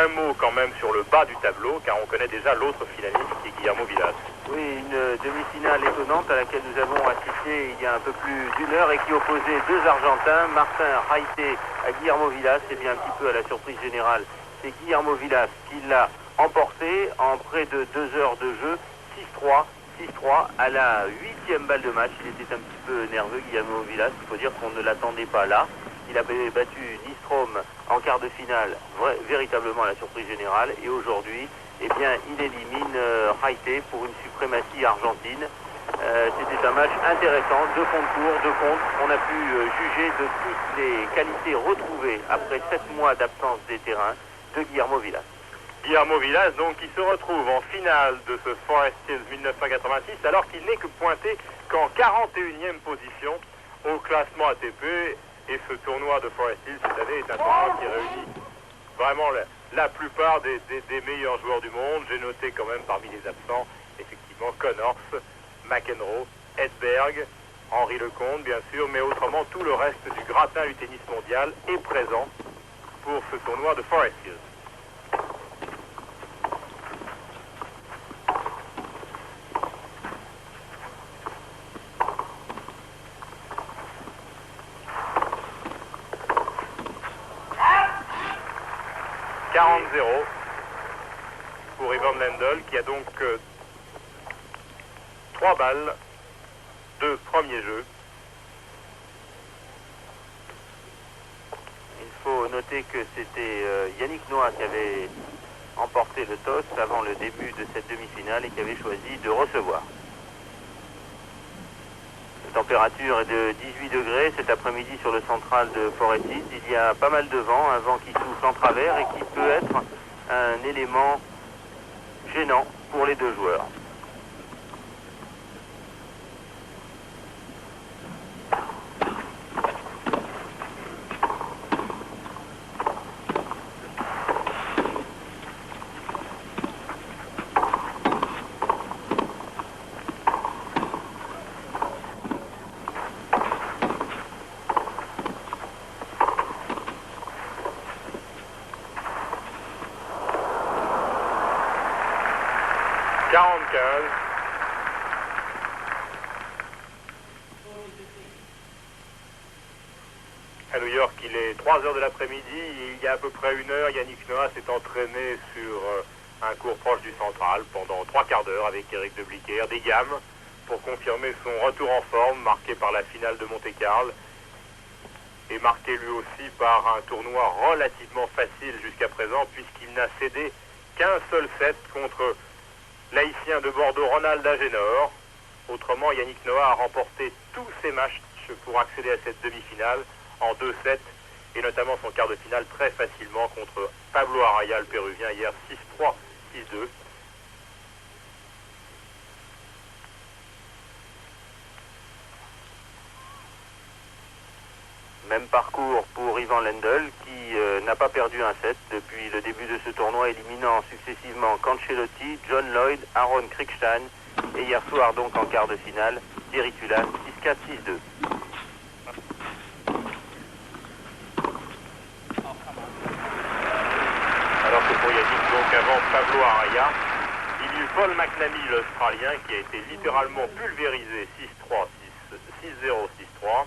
un mot quand même sur le bas du tableau, car on connaît déjà l'autre finaliste qui est Guillermo Vilas. Oui, une demi-finale étonnante à laquelle nous avons assisté il y a un peu plus d'une heure et qui opposait deux Argentins, Martin Raité à Guillermo Vilas. Et bien un petit peu à la surprise générale, c'est Guillermo Vilas qui l'a emporté en près de 2 heures de jeu, 6-3. 6-3 à la 8e balle de match. Il était un petit peu nerveux, Guillermo Vilas. Il faut dire qu'on ne l'attendait pas là. Il avait battu Nystrom en quart de finale, véritablement à la surprise générale. Et aujourd'hui, eh bien, il élimine Raité pour une suprématie argentine. C'était un match intéressant, 2 fonds de cours, 2 comptes. On a pu juger de toutes les qualités retrouvées après 7 mois d'absence des terrains de Guillermo Vilas. Guillermo Vilas, donc, qui se retrouve en finale de ce Forest Hills 1986, alors qu'il n'est que pointé qu'en 41e position au classement ATP. Et ce tournoi de Forest Hills cette année est un tournoi qui réunit vraiment la plupart des meilleurs joueurs du monde. J'ai noté quand même parmi les absents, effectivement, Connors, McEnroe, Edberg, Henri Lecomte, bien sûr, mais autrement, tout le reste du gratin du tennis mondial est présent pour ce tournoi de Forest Hills. Pour Ivan Lendl, qui a donc 3 balles de premier jeu. Il faut noter que c'était Yannick Noah qui avait emporté le toss avant le début de cette demi-finale et qui avait choisi de recevoir. La température est de 18 degrés cet après-midi sur le central de Forest Hills. Il y a pas mal de vent, un vent qui souffle en travers et qui peut être un élément gênant pour les deux joueurs. À New York, il est 3 heures de l'après-midi. Il y a à peu près 1 heure, Yannick Noah s'est entraîné sur un court proche du central pendant 3 quarts d'heure avec Eric de Bliquer, des gammes, pour confirmer son retour en forme, marqué par la finale de Monte-Carlo et marqué lui aussi par un tournoi relativement facile jusqu'à présent, puisqu'il n'a cédé qu'un seul set contre l'haïtien de Bordeaux, Ronald Agenor. Autrement, Yannick Noah a remporté tous ses matchs pour accéder à cette demi-finale en 2 sets, et notamment son quart de finale très facilement contre Pablo Araya, le péruvien, hier 6-3, 6-2. Même parcours pour Ivan Lendl qui n'a pas perdu un set depuis le début de ce tournoi, éliminant successivement Cancellotti, John Lloyd, Aaron Krickstein et hier soir donc en quart de finale, Thierry Tulas, 6-4, 6-2. Alors que pour Yannick, donc avant Pablo Araya, il y eut Paul McNamee, l'Australien, qui a été littéralement pulvérisé 6-3, 6-0, 6-3.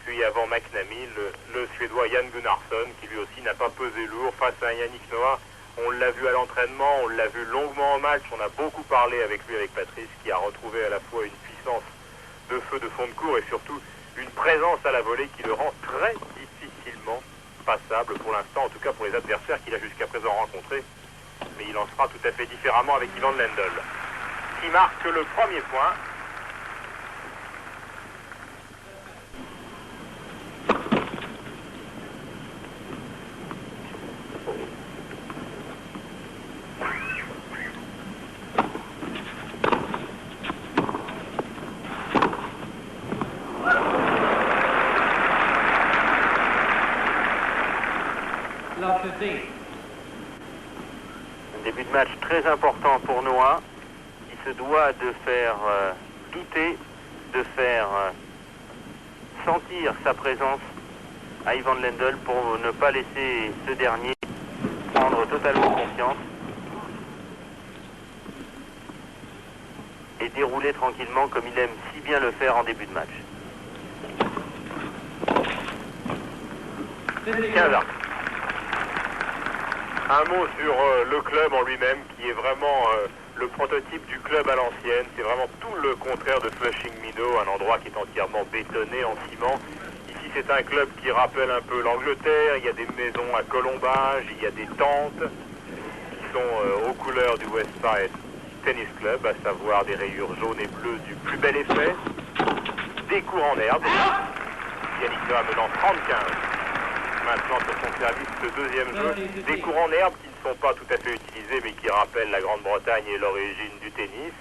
Puis avant McNamee, le Suédois Jan Gunnarsson, qui lui aussi n'a pas pesé lourd face à Yannick Noah. On l'a vu à l'entraînement, on l'a vu longuement en match, on a beaucoup parlé avec lui, avec Patrice, qui a retrouvé à la fois une puissance de feu de fond de cours et surtout une présence à la volée qui le rend très difficilement passable pour l'instant, en tout cas pour les adversaires qu'il a jusqu'à présent rencontrés. Mais il en sera tout à fait différemment avec Ivan Lendl, qui marque le premier point. Un début de match très important pour Noah, qui se doit de faire douter, de faire sentir sa présence à Ivan Lendl pour ne pas laisser ce dernier prendre prendre totalement confiance et dérouler tranquillement comme il aime si bien le faire en début de match. 15 arcs. Un mot sur le club en lui-même qui est vraiment le prototype du club à l'ancienne. C'est vraiment tout le contraire de Flushing Meadow, un endroit qui est entièrement bétonné en ciment. Ici c'est un club qui rappelle un peu l'Angleterre. Il y a des maisons à colombage, il y a des tentes qui sont aux couleurs du Westside Tennis Club, à savoir des rayures jaunes et bleues du plus bel effet, des cours en herbe. Yannick Noah menant 30-15. Maintenant sur son service, ce deuxième jeu, des cours en herbe qui ne sont pas tout à fait utilisés mais qui rappellent la Grande-Bretagne et l'origine du tennis.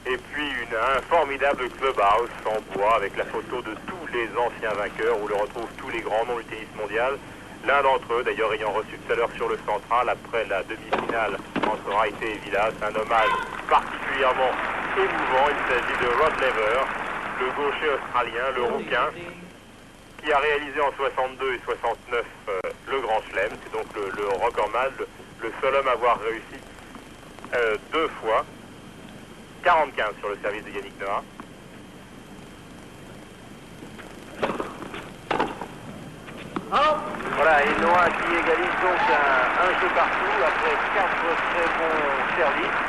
Et puis un formidable clubhouse en bois avec la photo de tous les anciens vainqueurs où l'on retrouve tous les grands noms du tennis mondial. L'un d'entre eux d'ailleurs ayant reçu tout à l'heure sur le central après la demi-finale entre Wright et Vilas, un hommage particulièrement émouvant. Il s'agit de Rod Laver, le gaucher australien, le rouquin, qui a réalisé en 62 et 69 le Grand Chelem. C'est donc le recordman, le seul homme à avoir réussi 2 fois. 45 sur le service de Yannick Noah. Voilà, et Noah qui égalise donc un jeu partout après 4 très bons services.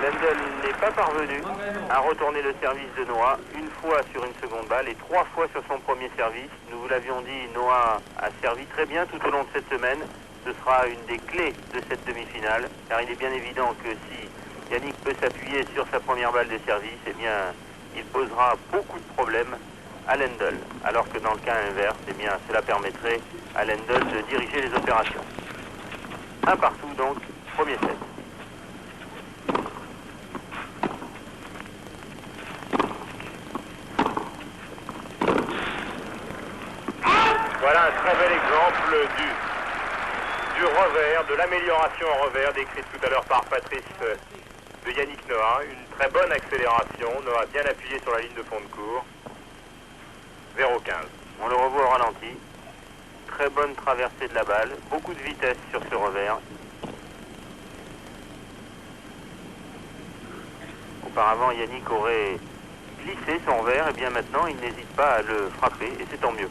Lendl n'est pas parvenu à retourner le service de Noah, une fois sur une seconde balle et 3 fois sur son premier service. Nous vous l'avions dit, Noah a servi très bien tout au long de cette semaine. Ce sera une des clés de cette demi-finale, car il est bien évident que si Yannick peut s'appuyer sur sa première balle de service, eh bien, il posera beaucoup de problèmes à Lendl. Alors que dans le cas inverse, eh bien, cela permettrait à Lendl de diriger les opérations. Un partout donc, premier set. Voilà un très bel exemple du revers, de l'amélioration en revers décrite tout à l'heure par Patrice de Yannick Noah. Une très bonne accélération. Noah bien appuyé sur la ligne de fond de cours. 0,15. On le revoit au ralenti. Très bonne traversée de la balle. Beaucoup de vitesse sur ce revers. Auparavant, Yannick aurait glissé son revers. Et bien maintenant, il n'hésite pas à le frapper. Et c'est tant mieux.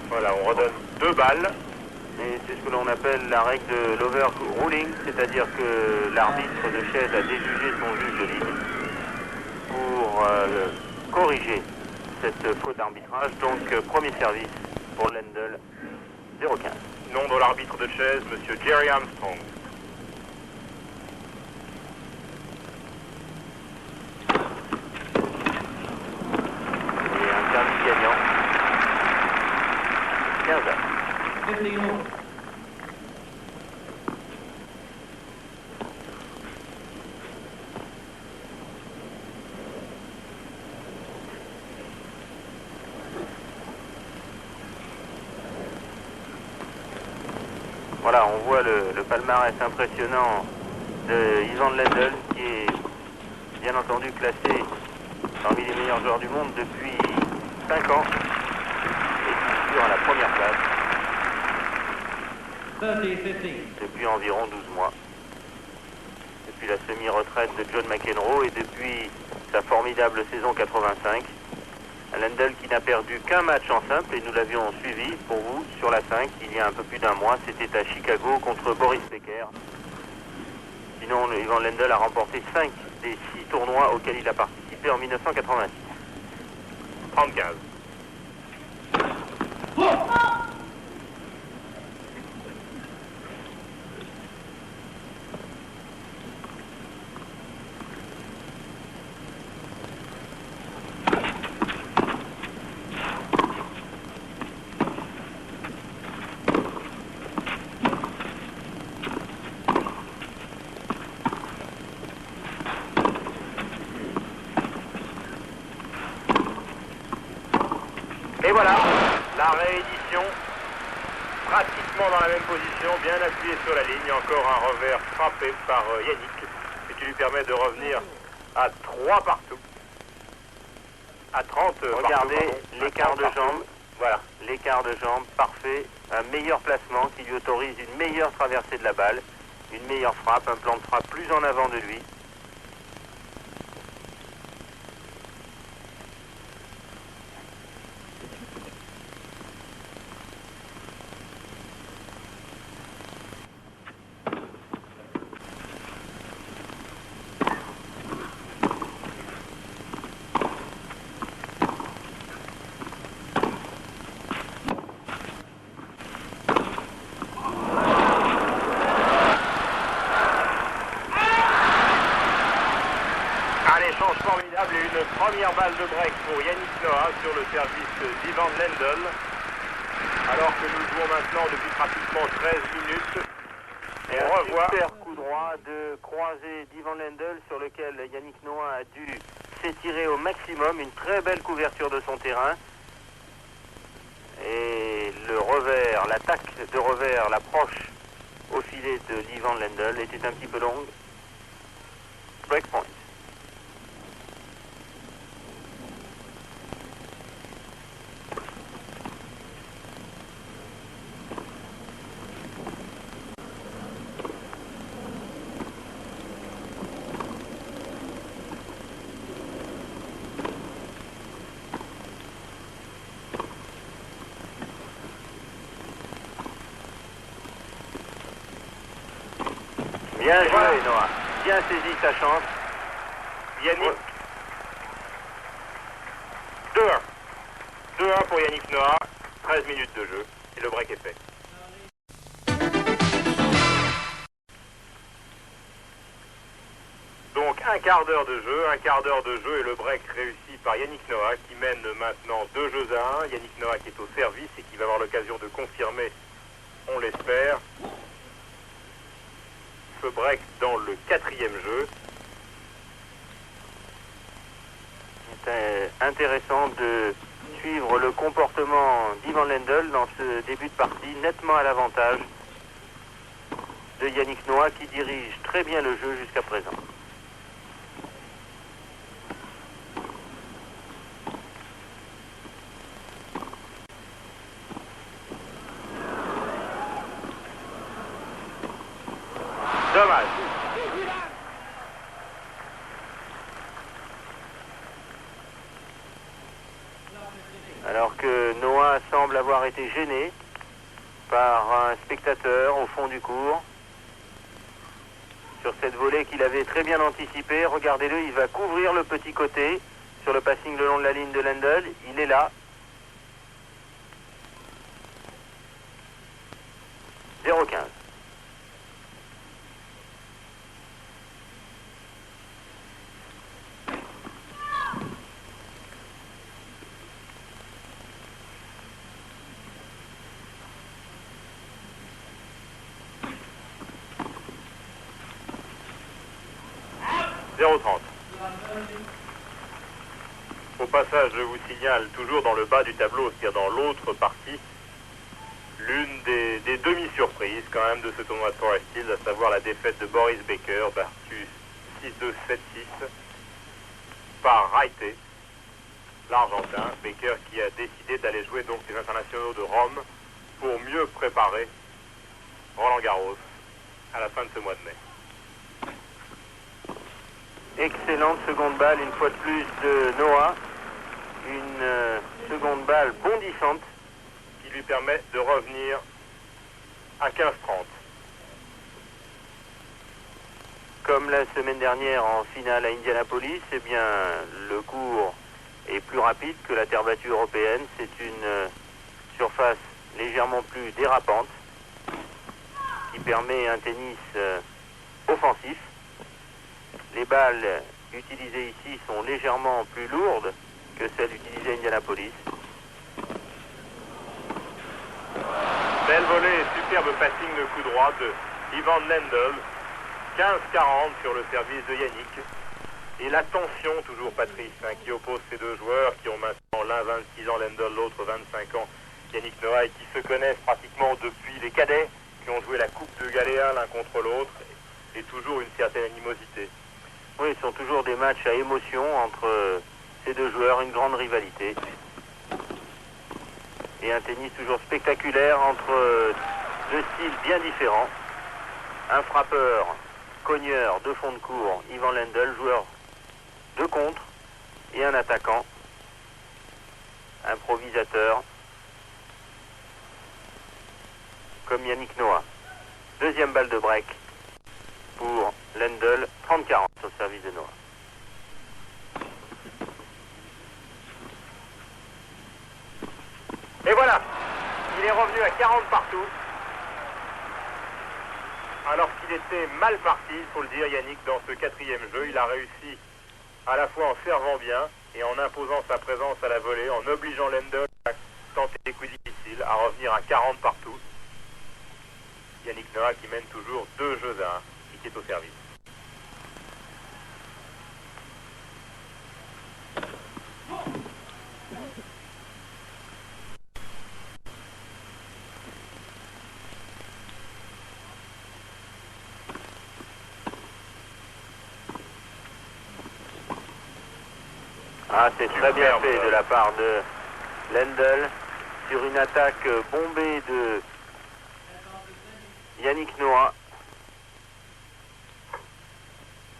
Voilà, on redonne 2 balles. Et c'est ce que l'on appelle la règle de l'overruling, c'est-à-dire que l'arbitre de chaise a déjugé son juge de ligne pour corriger cette faute d'arbitrage. Donc premier service pour Lendl, 0,15. Nom de l'arbitre de chaise, monsieur Jerry Armstrong. Et un service gagnant, 15 heures. Voilà, on voit le palmarès impressionnant de Ivan Lendl, qui est bien entendu classé parmi les meilleurs joueurs du monde depuis 5 ans et qui figure à la première place depuis environ 12 mois. Depuis la semi-retraite de John McEnroe et depuis sa formidable saison 85. Lendl qui n'a perdu qu'un match en simple et nous l'avions suivi pour vous sur la 5 il y a un peu plus d'un mois. C'était à Chicago contre Boris Becker. Sinon, Ivan Lendl a remporté 5 des 6 tournois auxquels il a participé en 1986. 35. Et voilà, la réédition, pratiquement dans la même position, bien appuyé sur la ligne. Encore un revers frappé par Yannick, ce qui lui permet de revenir à 3 partout. À 30 regardez l'écart de partout. jambe. Voilà, l'écart de jambe parfait. Un meilleur placement qui lui autorise une meilleure traversée de la balle, une meilleure frappe, un plan de frappe plus en avant de lui. Formidable et une première balle de break pour Yannick Noah sur le service d'Ivan Lendl. Alors que nous jouons maintenant depuis pratiquement 13 minutes. Et on revoit un super coup droit de croisé d'Ivan Lendl sur lequel Yannick Noah a dû s'étirer au maximum. Une très belle couverture de son terrain. Et le revers, l'attaque de revers, l'approche au filet de l'Ivan Lendl était un petit peu longue. Break point. Bien joué, voilà. Noah. Bien saisi sa chance. Yannick. 2-1. 2-1 pour Yannick Noah. 13 minutes de jeu. Et le break est fait. Donc un quart d'heure de jeu et le break réussi par Yannick Noah qui mène maintenant 2-1. Yannick Noah qui est au service et qui va avoir l'occasion de confirmer, on l'espère, ce break dans le 4e jeu. C'est intéressant de suivre le comportement d'Ivan Lendl dans ce début de partie, nettement à l'avantage de Yannick Noah qui dirige très bien le jeu jusqu'à présent. Dommage. Alors que Noah semble avoir été gêné par un spectateur au fond du court. Sur cette volée qu'il avait très bien anticipée, regardez-le, il va couvrir le petit côté sur le passing le long de la ligne de Lendl. Il est là. 0-15. Au passage, je vous signale, toujours dans le bas du tableau, c'est-à-dire dans l'autre partie, l'une des demi-surprises quand même de ce tournoi de Forest Hills, à savoir la défaite de Boris Becker, battu 6-2, 7-6 par Raite, l'Argentin. Becker qui a décidé d'aller jouer donc les internationaux de Rome pour mieux préparer Roland Garros à la fin de ce mois de mai. Excellente seconde balle, une fois de plus, de Noah. Une seconde balle bondissante. Qui lui permet de revenir à 15-30. Comme la semaine dernière en finale à Indianapolis, eh bien, le court est plus rapide que la terre battue européenne. C'est une surface légèrement plus dérapante qui permet un tennis offensif. Les balles utilisées ici sont légèrement plus lourdes que celles utilisées à Indianapolis. Belle volée, superbe passing de coup droit de Ivan Lendl. 15-40 sur le service de Yannick. Et la tension, toujours Patrice, qui oppose ces deux joueurs qui ont maintenant l'un 26 ans, Lendl, l'autre 25 ans, Yannick Noah, et qui se connaissent pratiquement depuis les cadets, qui ont joué la Coupe de Galéa l'un contre l'autre, et toujours une certaine animosité. Oui, ce sont toujours des matchs à émotion entre ces deux joueurs, une grande rivalité. Et un tennis toujours spectaculaire entre deux styles bien différents. Un frappeur, cogneur de fond de cour, Ivan Lendl, joueur de contre, et un attaquant, improvisateur, comme Yannick Noah. Deuxième balle de break pour Lendl, 30-40 au service de Noah. Et voilà, il est revenu à 40 partout. Alors qu'il était mal parti, il faut le dire, Yannick, dans ce quatrième jeu. Il a réussi à la fois en servant bien et en imposant sa présence à la volée, en obligeant Lendl à tenter des coups difficiles, à revenir à 40 partout. Yannick Noah qui mène toujours 2 jeux à 1 et qui est au service. Ah, c'est très bien fait de la part de Lendl sur une attaque bombée de Yannick Noah.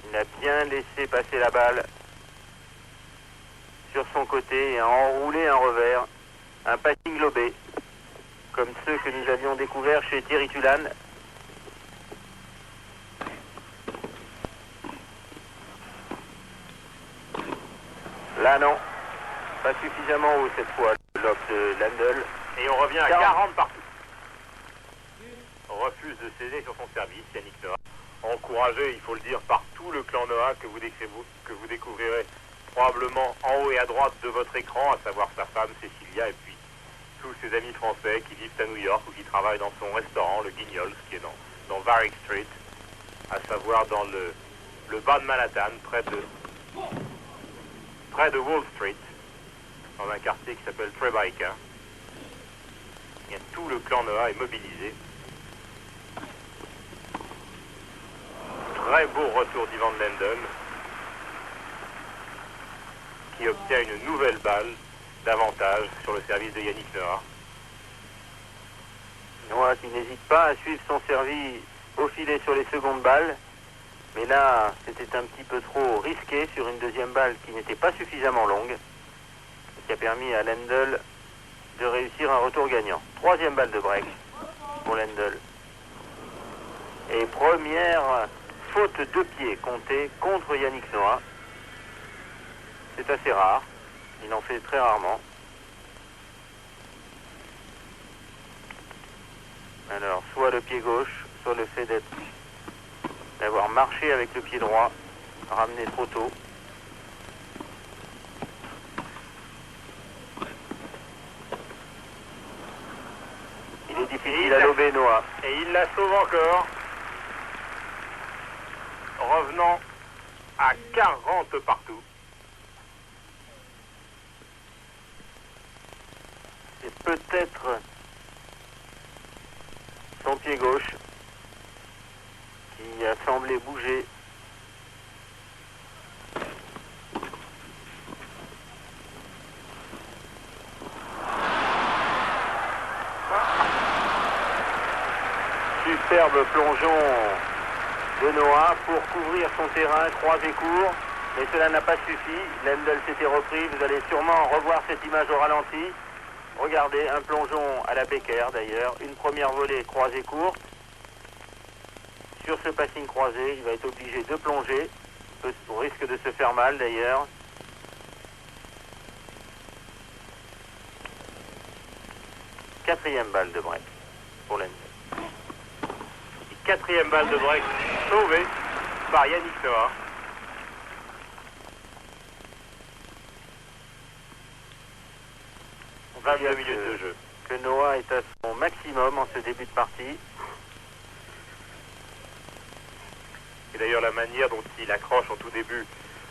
Il a bien laissé passer la balle sur son côté et a enroulé un revers, un passing lobé, comme ceux que nous avions découverts chez Thierry Tulane. Là non, pas suffisamment haut cette fois, le lob de Lendl. Et on revient à 40 partout. Refuse de céder sur son service, Yannick Noah. Encouragé, il faut le dire, par tout le clan Noah que vous découvrirez probablement en haut et à droite de votre écran, à savoir sa femme Cécilia et puis tous ses amis français qui vivent à New York ou qui travaillent dans son restaurant, le Guignols, qui est dans Varick Street, à savoir dans le bas de Manhattan, près de Wall Street, dans un quartier qui s'appelle Tribeca. Et tout le clan Noah est mobilisé. Très beau retour d'Ivan Lendl, qui obtient une nouvelle balle d'avantage sur le service de Yannick Noah. Noah qui n'hésite pas à suivre son service au filet sur les secondes balles. Mais là, c'était un petit peu trop risqué sur une deuxième balle qui n'était pas suffisamment longue, qui a permis à Lendl de réussir un retour gagnant. Troisième balle de break pour Lendl. Et première faute de pied comptée contre Yannick Noah. C'est assez rare, il en fait très rarement. Alors, soit le pied gauche, soit le fait d'avoir marché avec le pied droit, ramené trop tôt. Il est difficile à lober Noah. Et il la sauve encore, revenant à 40 partout. C'est peut-être son pied gauche qui a semblé bouger. Superbe plongeon de Noah pour couvrir son terrain croisé court, mais cela n'a pas suffi. Lendl s'était repris, vous allez sûrement revoir cette image au ralenti. Regardez, un plongeon à la Becker d'ailleurs, une première volée croisée courte. Sur ce passing croisé, il va être obligé de plonger, au risque de se faire mal d'ailleurs. Quatrième balle de break pour Lendl. Quatrième balle de break sauvée par Yannick Noah. On peut dire 22 minutes de jeu. Que Noah est à son maximum en ce début de partie. Et d'ailleurs la manière dont il accroche en tout début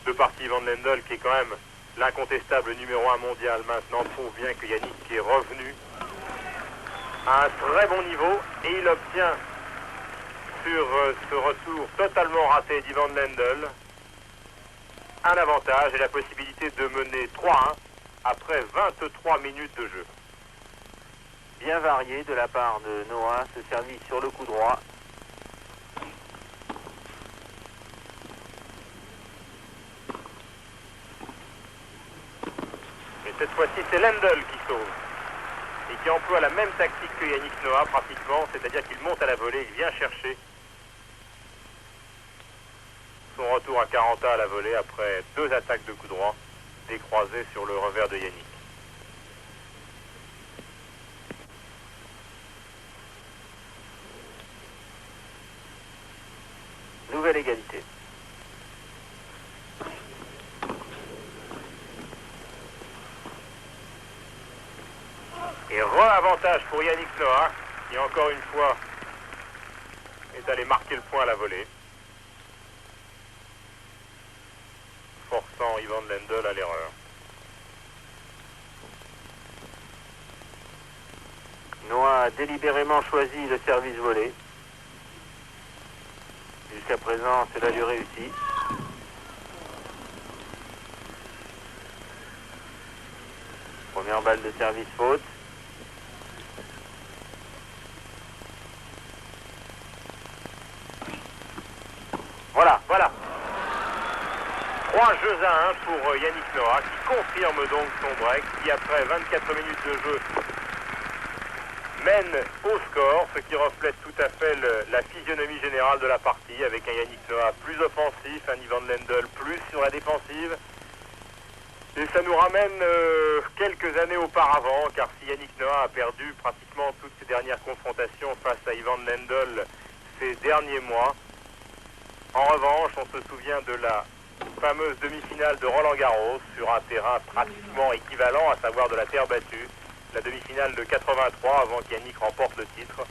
de partie Ivan Lendl, qui est quand même l'incontestable numéro 1 mondial maintenant, prouve bien que Yannick est revenu à un très bon niveau et il obtient sur ce retour totalement raté d'Ivan Lendl un avantage et la possibilité de mener 3-1 après 23 minutes de jeu. Bien varié de la part de Noah, ce service sur le coup droit. Et cette fois-ci, c'est Lendl qui sauve. Et qui emploie la même tactique que Yannick Noah pratiquement, c'est-à-dire qu'il monte à la volée, il vient chercher son retour à 40 à la volée après 2 attaques de coup droit décroisées sur le revers de Yannick. Nouvelle égalité. Et re-avantage pour Yannick Noah, qui encore une fois est allé marquer le point à la volée, forçant Ivan Lendl à l'erreur. Noah a délibérément choisi le service volé. Jusqu'à présent, cela lui réussit. Première balle de service faute. Voilà. 3 jeux à 1 pour Yannick Noah, qui confirme donc son break, qui après 24 minutes de jeu mène au score, ce qui reflète tout à fait la physionomie générale de la partie, avec un Yannick Noah plus offensif, un Ivan Lendl plus sur la défensive. Et ça nous ramène quelques années auparavant, car si Yannick Noah a perdu pratiquement toutes ses dernières confrontations face à Ivan Lendl ces derniers mois, en revanche, on se souvient de la fameuse demi-finale de Roland-Garros sur un terrain pratiquement équivalent, à savoir de la terre battue, la demi-finale de 83 avant qu'Yannick remporte le titre,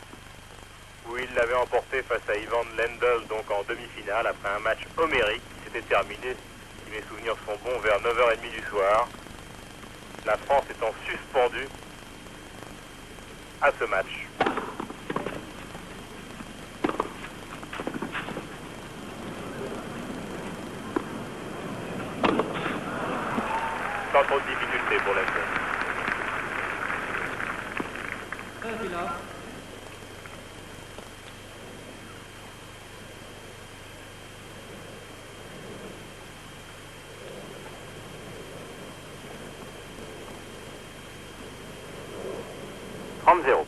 où il l'avait emporté face à Ivan Lendl, donc en demi-finale, après un match homérique qui s'était terminé, si mes souvenirs sont bons, vers 9h30 du soir. La France étant suspendue à ce match. Sans trop de difficultés pour la scène. Zéro.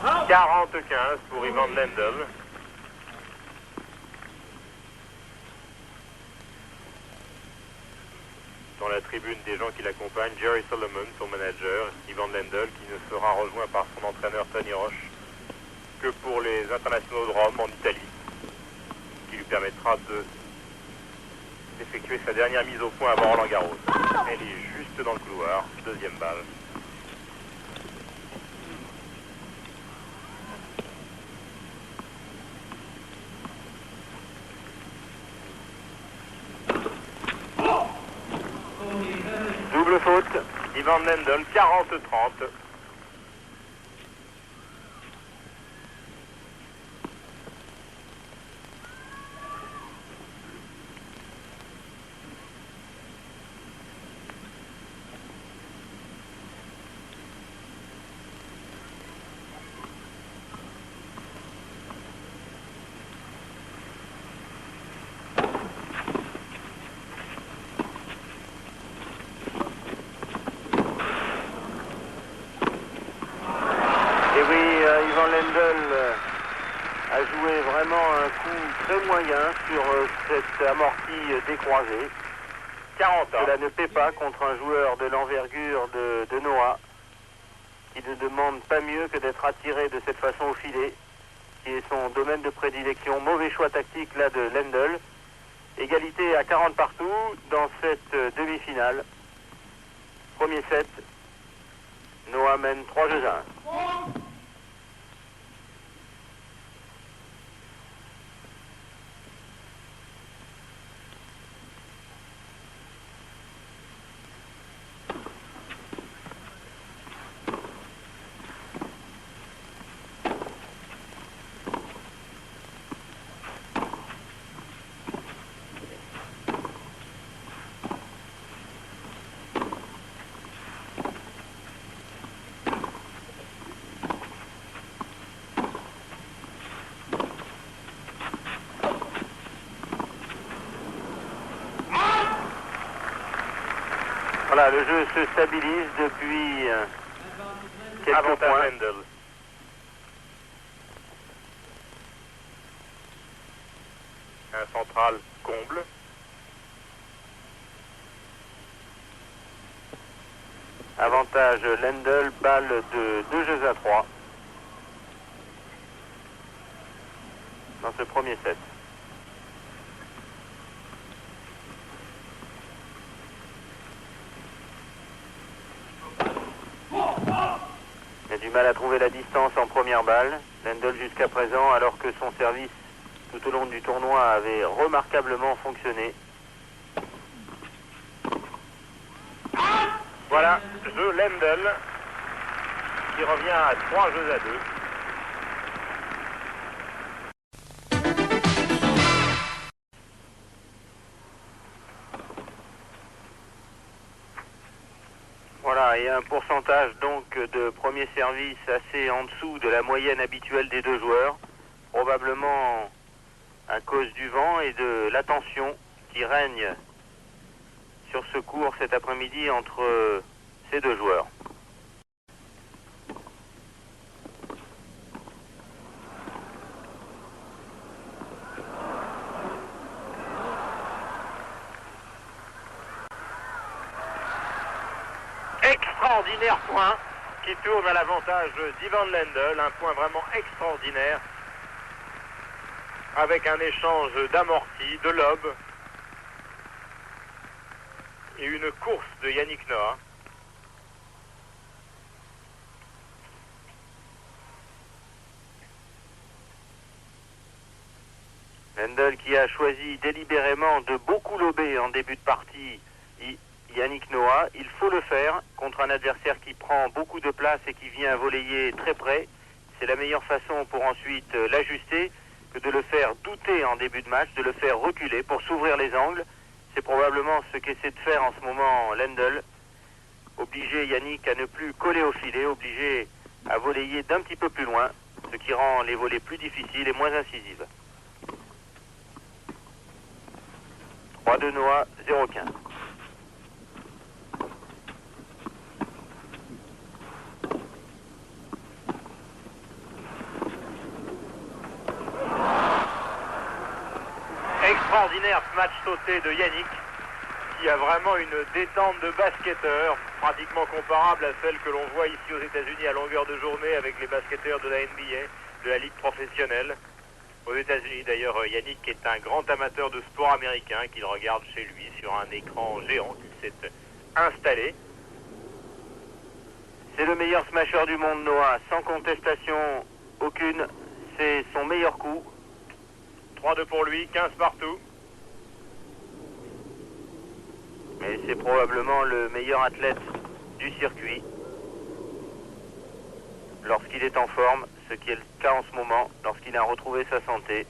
« 40-15 pour Ivan Lendl. Dans la tribune des gens qui l'accompagnent, Jerry Solomon, son manager, Ivan Lendl, qui ne sera rejoint par son entraîneur Tony Roche que pour les internationaux de Rome en Italie, qui lui permettra d'effectuer sa dernière mise au point avant Roland-Garros. Elle est juste dans le couloir, deuxième balle. Double faute. Ivan Lendl, 40-30. Lendl a joué vraiment un coup très moyen sur cette amortie décroisée. 40 ans. Cela ne paie pas contre un joueur de l'envergure de Noah, qui ne demande pas mieux que d'être attiré de cette façon au filet, qui est son domaine de prédilection. Mauvais choix tactique là de Lendl. Égalité à 40 partout dans cette demi-finale. Premier set. Noah mène 3 jeux à 1. Voilà, le jeu se stabilise depuis quelques Avantage points. Lendl. Un central comble. Avantage Lendl, balle de 2 jeux à 3 dans ce premier set. Il a du mal à trouver la distance en première balle. Lendl jusqu'à présent, alors que son service tout au long du tournoi avait remarquablement fonctionné. Voilà, jeu Lendl qui revient à 3 jeux à 2. Voilà, et un pourcentage donc de premier service assez en dessous de la moyenne habituelle des deux joueurs, probablement à cause du vent et de la tension qui règne sur ce court cet après-midi entre ces deux joueurs. Extraordinaire point qui tourne à l'avantage d'Ivan Lendl, un point vraiment extraordinaire avec un échange d'amortis, de lobes et une course de Yannick Noah. Lendl qui a choisi délibérément de beaucoup lober en début de partie Yannick Noah. Il faut le faire contre un adversaire qui prend beaucoup de place et qui vient voleyer très près. C'est la meilleure façon pour ensuite l'ajuster que de le faire douter en début de match, de le faire reculer pour s'ouvrir les angles. C'est probablement ce qu'essaie de faire en ce moment Lendl. Obliger Yannick à ne plus coller au filet, obliger à voleyer d'un petit peu plus loin, ce qui rend les volées plus difficiles et moins incisives. 3 de Noah, 0-15. Extraordinaire ce match sauté de Yannick qui a vraiment une détente de basketteur pratiquement comparable à celle que l'on voit ici aux États-Unis à longueur de journée avec les basketteurs de la NBA, de la Ligue professionnelle. Aux États-Unis d'ailleurs, Yannick est un grand amateur de sport américain qu'il regarde chez lui sur un écran géant qu'il s'est installé. C'est le meilleur smasher du monde, Noah, sans contestation aucune. C'est son meilleur coup. 3-2 pour lui, 15 partout. Et c'est probablement le meilleur athlète du circuit lorsqu'il est en forme, ce qui est le cas en ce moment, lorsqu'il a retrouvé sa santé.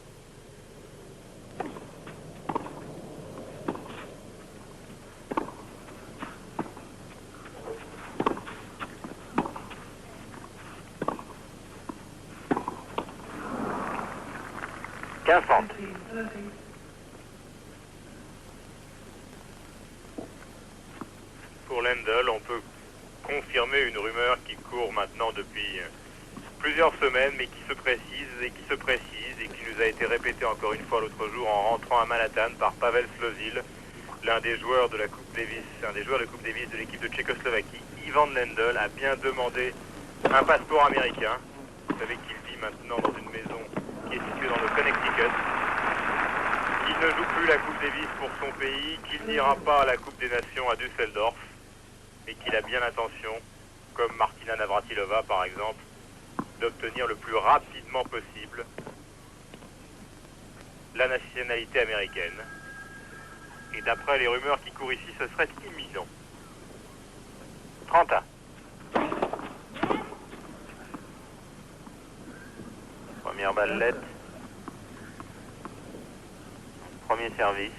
Pour Lendl, on peut confirmer une rumeur qui court maintenant depuis plusieurs semaines, mais qui se précise et qui se précise et qui nous a été répété encore une fois l'autre jour en rentrant à Manhattan par Pavel Slozil, l'un des joueurs de la Coupe Davis, un des joueurs de Coupe Davis de l'équipe de Tchécoslovaquie. Ivan Lendl a bien demandé un passeport américain. Vous savez qu'il vit maintenant dans une maison qui est située dans le Connecticut. Il ne joue plus la Coupe Davis pour son pays, qu'il n'ira pas à la Coupe des Nations à Düsseldorf, et qu'il a bien l'intention, comme Martina Navratilova par exemple, d'obtenir le plus rapidement possible la nationalité américaine. Et d'après les rumeurs qui courent ici, ce serait imminent. 30 ans. Première ballette. Premier service.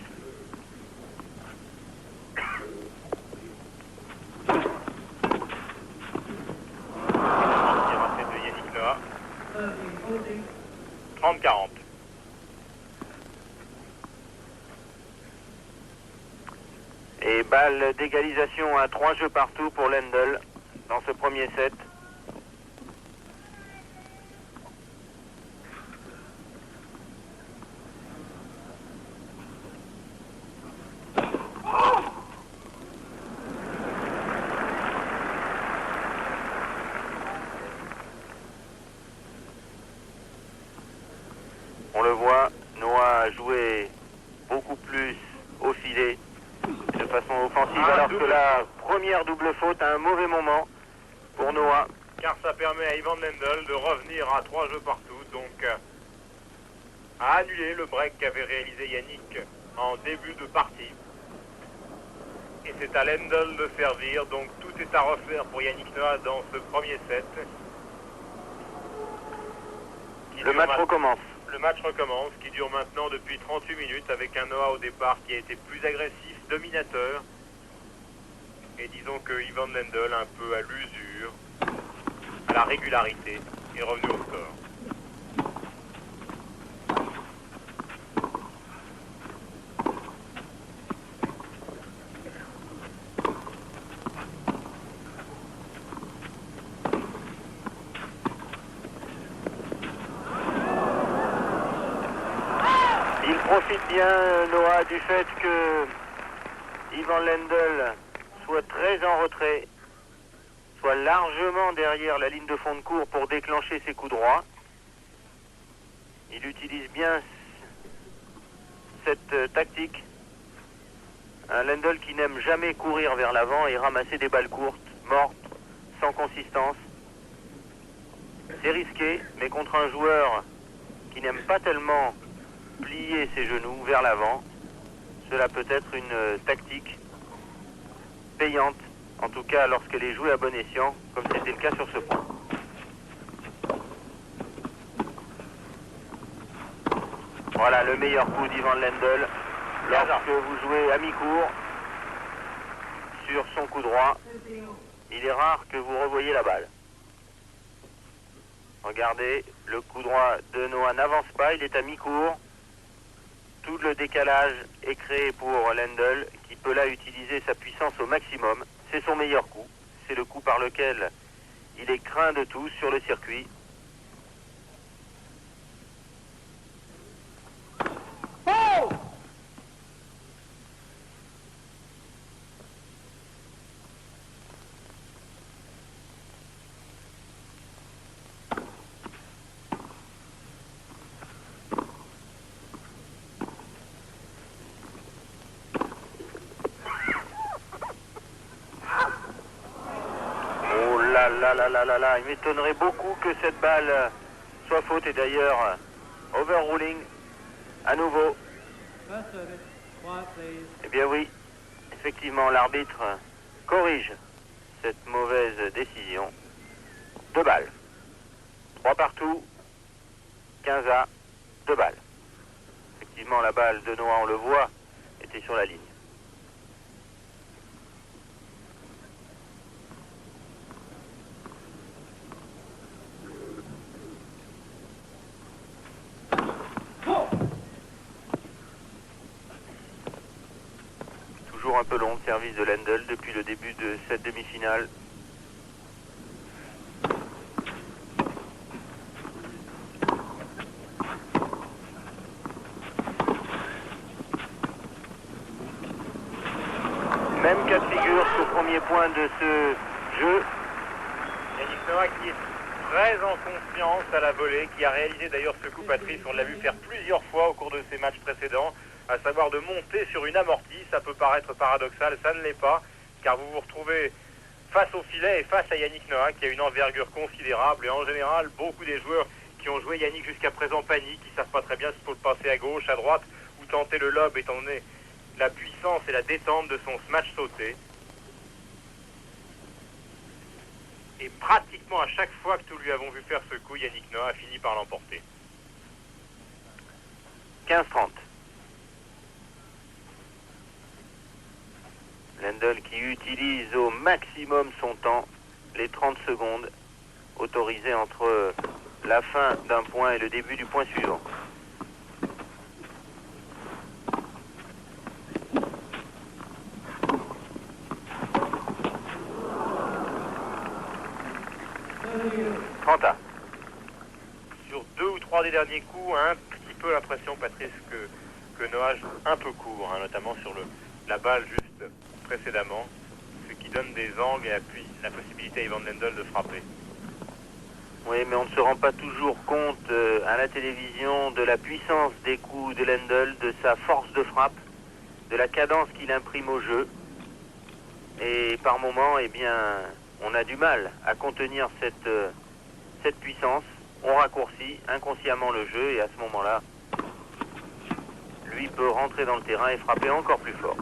De Yannick Noah. 30-40. Et balle d'égalisation à 3 jeux partout pour Lendl dans ce premier set. On le voit, Noah a joué beaucoup plus au filet, de façon offensive, alors que la première double faute à un mauvais moment pour Noah. Car ça permet à Ivan Lendl de revenir à 3 jeux partout, donc à annuler le break qu'avait réalisé Yannick en début de partie. Et c'est à Lendl de servir, donc tout est à refaire pour Yannick Noah dans ce premier set. Le match recommence. Le match recommence, qui dure maintenant depuis 38 minutes, avec un Noah au départ qui a été plus agressif, dominateur. Et disons que Ivan Lendl, un peu à l'usure, à la régularité, est revenu au score. Il profite bien, Noah, du fait que Ivan Lendl soit très en retrait, soit largement derrière la ligne de fond de cours pour déclencher ses coups droits. Il utilise bien cette tactique. Un Lendl qui n'aime jamais courir vers l'avant et ramasser des balles courtes, mortes, sans consistance. C'est risqué, mais contre un joueur qui n'aime pas tellement plier ses genoux vers l'avant, cela peut être une tactique payante, en tout cas lorsqu'elle est jouée à bon escient, comme c'était le cas sur ce point. Voilà le meilleur coup d'Ivan Lendl lorsque vous jouez à mi-court sur son coup droit. Il est rare que vous revoyiez la balle. Regardez, le coup droit de Noah n'avance pas, il est à mi-court. Tout le décalage est créé pour Lendl, qui peut là utiliser sa puissance au maximum. C'est son meilleur coup. C'est le coup par lequel il est craint de tous sur le circuit. Oh! Il m'étonnerait beaucoup que cette balle soit faute, et d'ailleurs overruling à nouveau. Eh bien oui, effectivement l'arbitre corrige cette mauvaise décision. 2 balles. 3 partout, 15 à 2 balles. Effectivement la balle de Noah, on le voit, était sur la ligne. Un peu long le service de Lendl depuis le début de cette demi-finale. premier point de ce jeu. Yannick Noah qui est très en confiance à la volée, qui a réalisé d'ailleurs ce coup, Patrice, on l'a vu faire plusieurs fois au cours de ses matchs précédents, à savoir de monter sur une amortie. Ça peut paraître paradoxal, ça ne l'est pas, car vous vous retrouvez face au filet et face à Yannick Noah qui a une envergure considérable, et en général beaucoup des joueurs qui ont joué Yannick jusqu'à présent paniquent, ils ne savent pas très bien s'il faut le passer à gauche, à droite ou tenter le lob, étant donné la puissance et la détente de son smash sauté. Et pratiquement à chaque fois que nous lui avons vu faire ce coup, Yannick Noah a fini par l'emporter. 15-30. Lendl qui utilise au maximum son temps, les 30 secondes autorisées entre la fin d'un point et le début du point suivant. Quentin. Sur 2 ou 3 des derniers coups, un petit peu l'impression, Patrice, que Noah joue un peu court, notamment sur la balle juste précédemment, ce qui donne des angles et la possibilité à Ivan Lendl de frapper. Oui, mais on ne se rend pas toujours compte à la télévision de la puissance des coups de Lendl, de sa force de frappe, de la cadence qu'il imprime au jeu. Et par moments, eh bien, on a du mal à contenir cette puissance. On raccourcit inconsciemment le jeu et à ce moment-là, lui peut rentrer dans le terrain et frapper encore plus fort.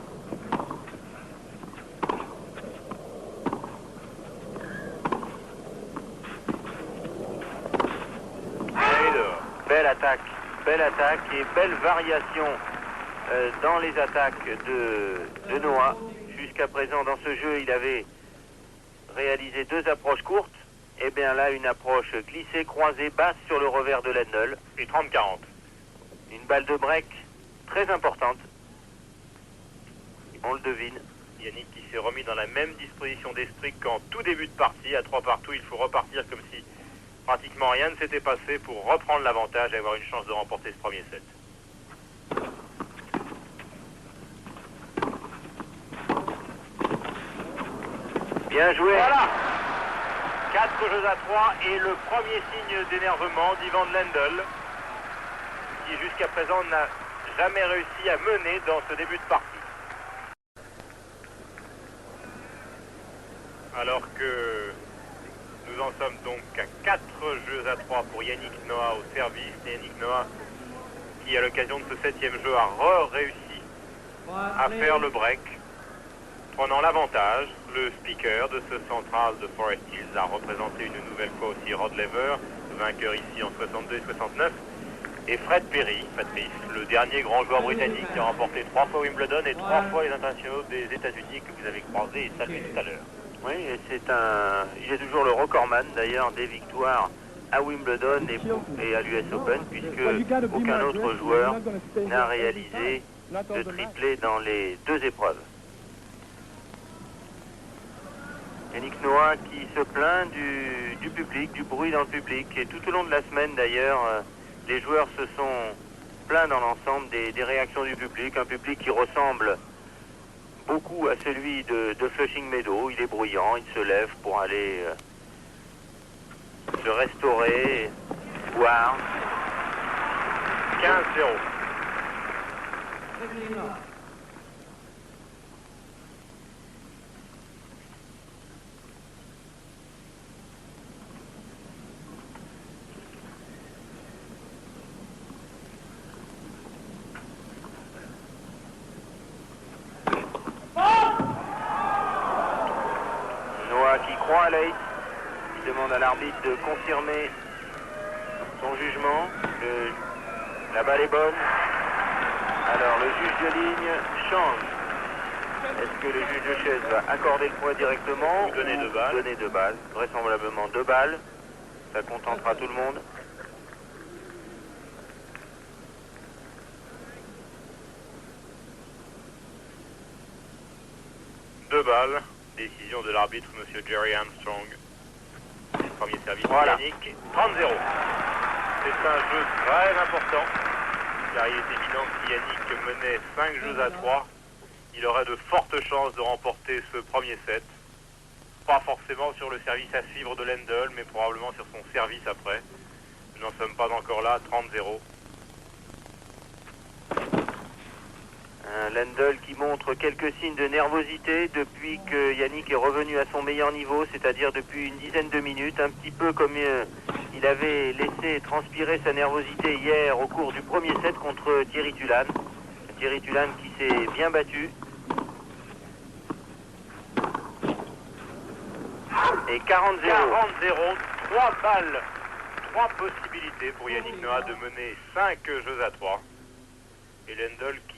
Belle attaque et belle variation dans les attaques de Noah. Jusqu'à présent, dans ce jeu, il avait réalisé 2 approches courtes. Et bien là, une approche glissée, croisée, basse sur le revers de Lendl. Et 30-40. Une balle de break très importante. On le devine. Yannick qui s'est remis dans la même disposition d'esprit qu'en tout début de partie. À 3 partout, il faut repartir comme si pratiquement rien ne s'était passé pour reprendre l'avantage et avoir une chance de remporter ce premier set. Bien joué. Voilà, 4 jeux à 3 et le premier signe d'énervement d'Ivan Lendl, qui jusqu'à présent n'a jamais réussi à mener dans ce début de partie. Alors que nous en sommes donc à 4 jeux à 3 pour Yannick Noah au service. Et Yannick Noah qui, à l'occasion de ce 7e jeu, a réussi à faire le break, prenant l'avantage. Le speaker de ce central de Forest Hills a représenté une nouvelle fois aussi Rod Laver, vainqueur ici en 62 et 69. Et Fred Perry, Patrice, le dernier grand joueur britannique qui a remporté 3 fois Wimbledon et 3 fois les internationaux des États-Unis que vous avez croisé et salué tout à l'heure. Oui, et il est toujours le recordman d'ailleurs des victoires à Wimbledon et à l'US Open, puisque aucun autre joueur n'a réalisé de triplé dans les 2 épreuves. Yannick Noah qui se plaint du public, du bruit dans le public, et tout au long de la semaine d'ailleurs, les joueurs se sont plaints dans l'ensemble des réactions du public, un public qui ressemble beaucoup à celui de Flushing Meadows. Il est bruyant, il se lève pour aller se restaurer, boire. 15-0. Qui croit à l'ace, il demande à l'arbitre de confirmer son jugement. La balle est bonne. Alors le juge de ligne change. Est-ce que le juge de chaise va accorder le point directement ou donner 2 balles? Donner 2 balles, vraisemblablement 2 balles. Ça contentera tout le monde. Deux balles. Décision de l'arbitre, M. Jerry Armstrong. Premier service, voilà. Yannick, 30-0. C'est un jeu très important, car il est évident que si Yannick menait 5 jeux à 3, il aurait de fortes chances de remporter ce premier set. pas forcément sur le service à suivre de Lendl, mais probablement sur son service après. Nous n'en sommes pas encore là, 30-0. Lendl qui montre quelques signes de nervosité depuis que Yannick est revenu à son meilleur niveau, c'est-à-dire depuis une dizaine de minutes, un petit peu comme il avait laissé transpirer sa nervosité hier au cours du premier set contre Thierry Tulane. Thierry Tulane qui s'est bien battu. Et 40-0. 3 balles, 3 possibilités pour Yannick Noah de mener 5 jeux à 3. Et Lendl qui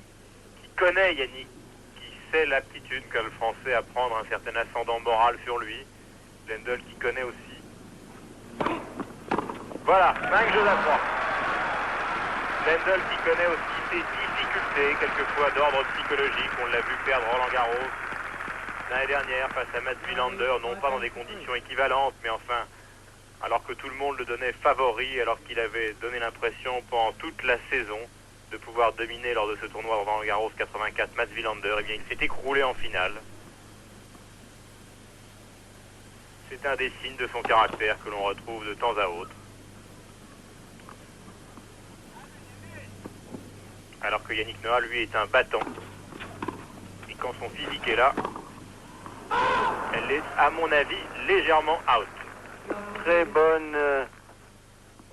connaît Yannick, qui sait l'aptitude qu'a le Français à prendre un certain ascendant moral sur lui. Lendl qui connaît aussi. Voilà, 5 jeux à 3. Lendl qui connaît aussi ses difficultés, quelquefois d'ordre psychologique. On l'a vu perdre Roland Garros l'année dernière face à Mats Wilander, non pas dans des conditions équivalentes, mais enfin, alors que tout le monde le donnait favori, alors qu'il avait donné l'impression pendant toute la saison de pouvoir dominer lors de ce tournoi Roland Garros 84 Mats Wilander, eh bien il s'est écroulé en finale. C'est un des signes de son caractère que l'on retrouve de temps à autre. Alors que Yannick Noah, lui, est un battant. Et quand son physique est là, elle est, à mon avis, légèrement out. Très bonne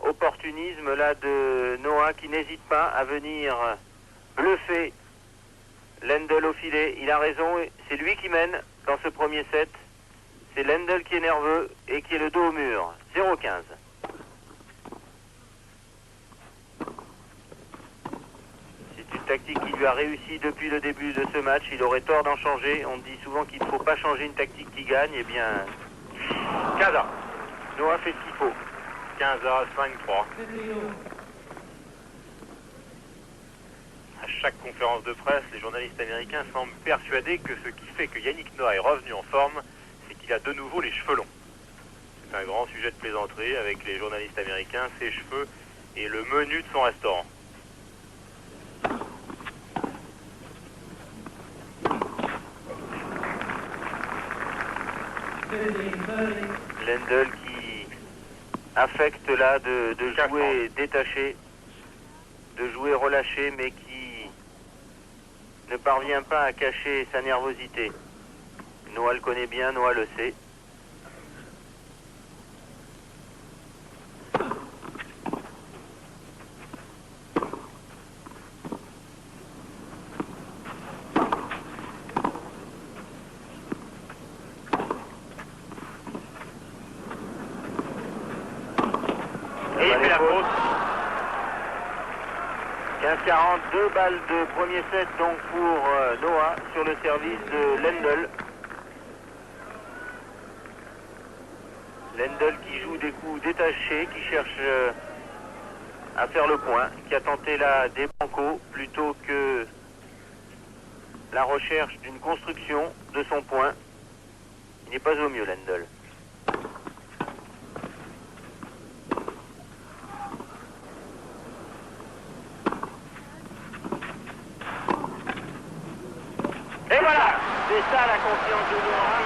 opportunisme là de Noah qui n'hésite pas à venir bluffer Lendl au filet. Il a raison, c'est lui qui mène dans ce premier set. C'est Lendl qui est nerveux et qui est le dos au mur. 0-15. C'est une tactique qui lui a réussi depuis le début de ce match. Il aurait tort d'en changer. On dit souvent qu'il ne faut pas changer une tactique qui gagne. Eh bien, 15-1. Noah fait ce qu'il faut. 15-5-3. À chaque conférence de presse, les journalistes américains semblent persuadés que ce qui fait que Yannick Noah est revenu en forme, c'est qu'il a de nouveau les cheveux longs. C'est un grand sujet de plaisanterie avec les journalistes américains, ses cheveux et le menu de son restaurant. Lendl qui affecte là de jouer détaché, de jouer relâché, mais qui ne parvient pas à cacher sa nervosité. Noah le connaît bien, Noah le sait. Et il fait la faute. 15-40, 2 balles de premier set donc pour Noah sur le service de Lendl. Lendl qui joue des coups détachés, qui cherche à faire le point, qui a tenté là des bancos plutôt que la recherche d'une construction de son point. Il n'est pas au mieux, Lendl. Et voilà! C'est ça la confiance de Noah.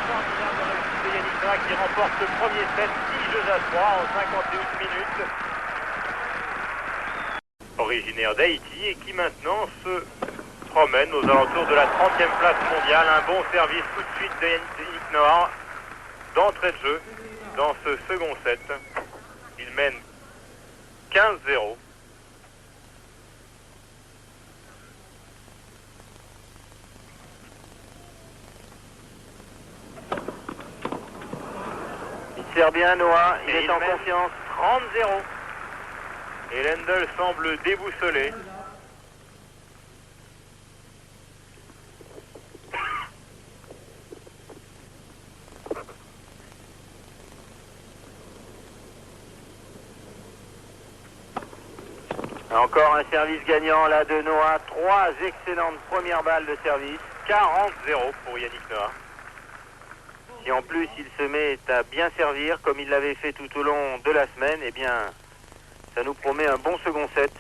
Formidable réussite de Yannick Noah qui remporte le premier set, 6 jeux à 3 en 51 minutes. Originaire d'Haïti et qui maintenant se promène aux alentours de la 30e place mondiale. Un bon service tout de suite de Yannick Noah d'entrée de jeu dans ce second set. Il mène 15-0. Il sert bien Noah, il Et est en mène confiance. 30-0. Et Lendl semble déboussolé. Encore un service gagnant là de Noah. 3 excellentes premières balles de service. 40-0 pour Yannick Noah. Si en plus il se met à bien servir comme il l'avait fait tout au long de la semaine, eh bien ça nous promet un bon second set.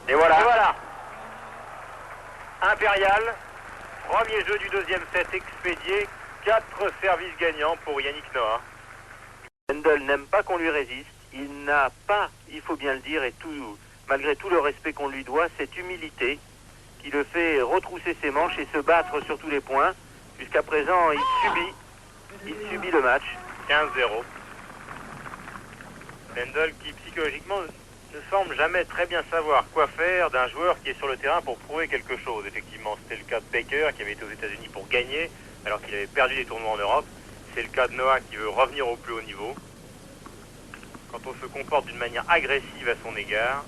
Et voilà. Et voilà. Impérial, Premier jeu du deuxième set expédié. 4 services gagnants pour Yannick Noah. Lendl n'aime pas qu'on lui résiste. Il n'a pas, il faut bien le dire, et tout, malgré tout le respect qu'on lui doit, cette humilité qui le fait retrousser ses manches et se battre sur tous les points. Jusqu'à présent, il subit le match. 15-0. Lendl qui psychologiquement ne semble jamais très bien savoir quoi faire d'un joueur qui est sur le terrain pour prouver quelque chose. Effectivement, c'était le cas de Baker qui avait été aux États-Unis pour gagner alors qu'il avait perdu des tournois en Europe. C'est le cas de Noah qui veut revenir au plus haut niveau. Quand on se comporte d'une manière agressive à son égard,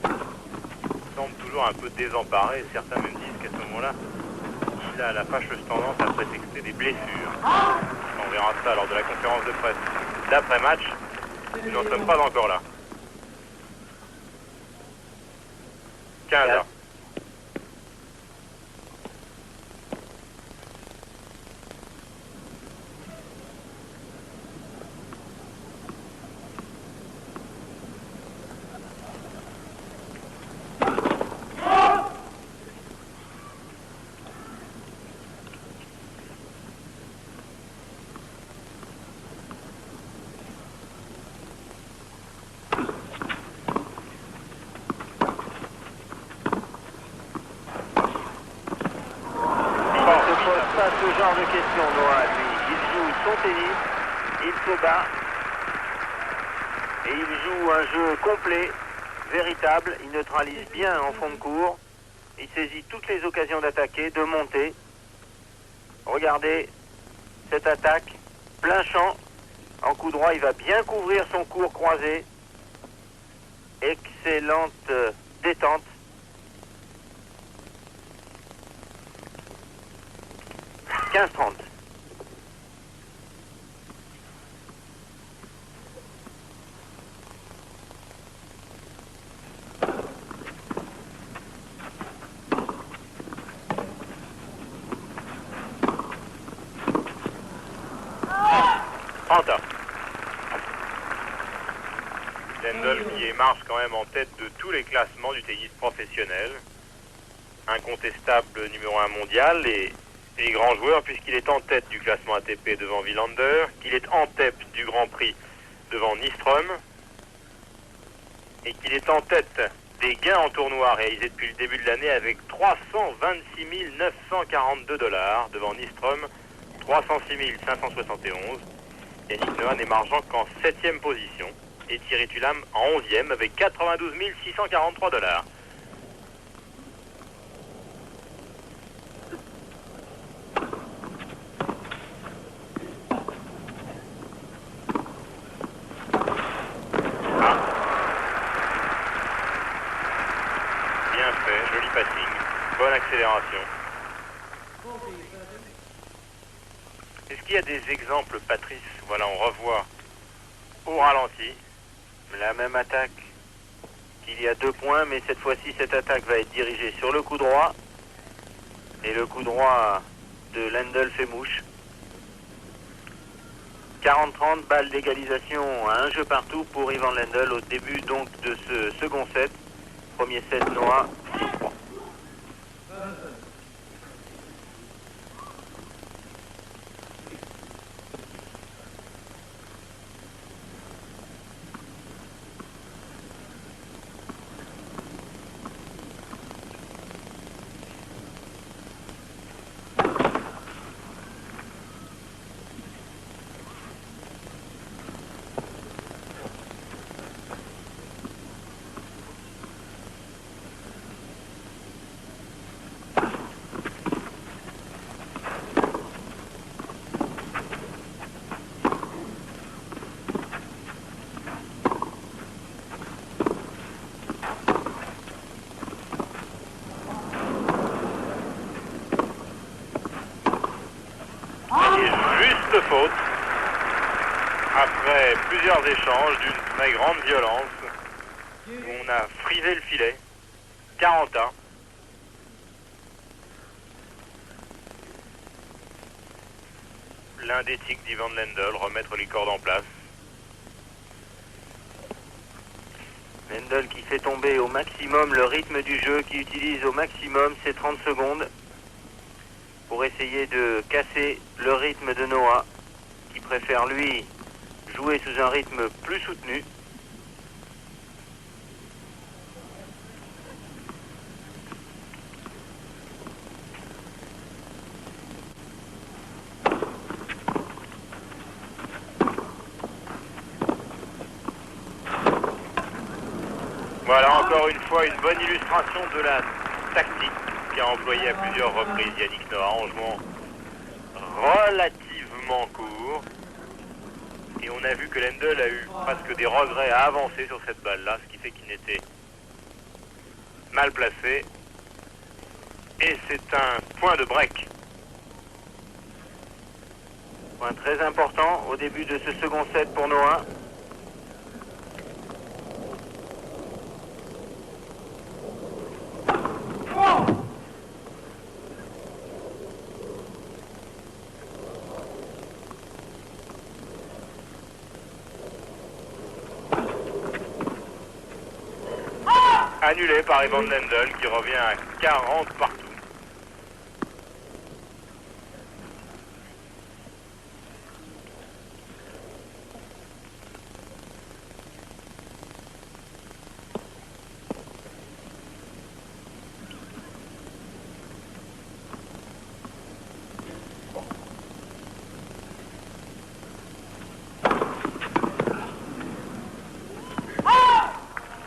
il semble toujours un peu désemparé. Certains même disent qu'à ce moment-là, il a la fâcheuse tendance à prétexter des blessures. On verra ça lors de la conférence de presse d'après-match. Nous n'en sommes pas encore là. 15 ans. Ce genre de questions, Noah, lui. Il joue son tennis, il se bat, et il joue un jeu complet, véritable. Il neutralise bien en fond de cours. Il saisit toutes les occasions d'attaquer, de monter. Regardez cette attaque, plein champ. En coup droit, il va bien couvrir son cours croisé. Excellente détente. 15-30. Lendl qui marche quand même en tête de tous les classements du tennis professionnel. Incontestable numéro 1 mondial et grand joueur puisqu'il est en tête du classement ATP devant Wilander, qu'il est en tête du Grand Prix devant Nyström et qu'il est en tête des gains en tournoi réalisés depuis le début de l'année avec 326 942 $ devant Nyström, 306 571. Yannick Noah n'émargeant qu'en 7e position et Thierry Thulam en 11e avec 92 643 $. Bien fait, joli passing, bonne accélération. Est-ce qu'il y a des exemples, Patrice? Voilà, on revoit au ralenti La même attaque qu'il y a 2 points, mais cette fois-ci, cette attaque va être dirigée sur le coup droit. Et le coup droit de Lendl fait mouche. 40-30, balle d'égalisation à un jeu partout pour Ivan Lendl au début donc de ce second set. Premier set Noah, 6-3. Faute après plusieurs échanges d'une très grande violence où on a frisé le filet. 40 ans. L'un des tics d'Ivan Lendl, remettre les cordes en place. Lendl qui fait tomber au maximum le rythme du jeu, qui utilise au maximum ses 30 secondes. pour essayer de casser le rythme de Noah, qui préfère lui jouer sous un rythme plus soutenu. Voilà encore une fois une bonne illustration de la tactique qu'a employée à plusieurs reprises Yannick Noah en jouant relativement court. Et on a vu que Lendl a eu presque des regrets à avancer sur cette balle-là, ce qui fait qu'il était mal placé. Et c'est un point de break. Point très important au début de ce second set pour Noah. Annulé par Ivan Lendl qui revient à 40 partout.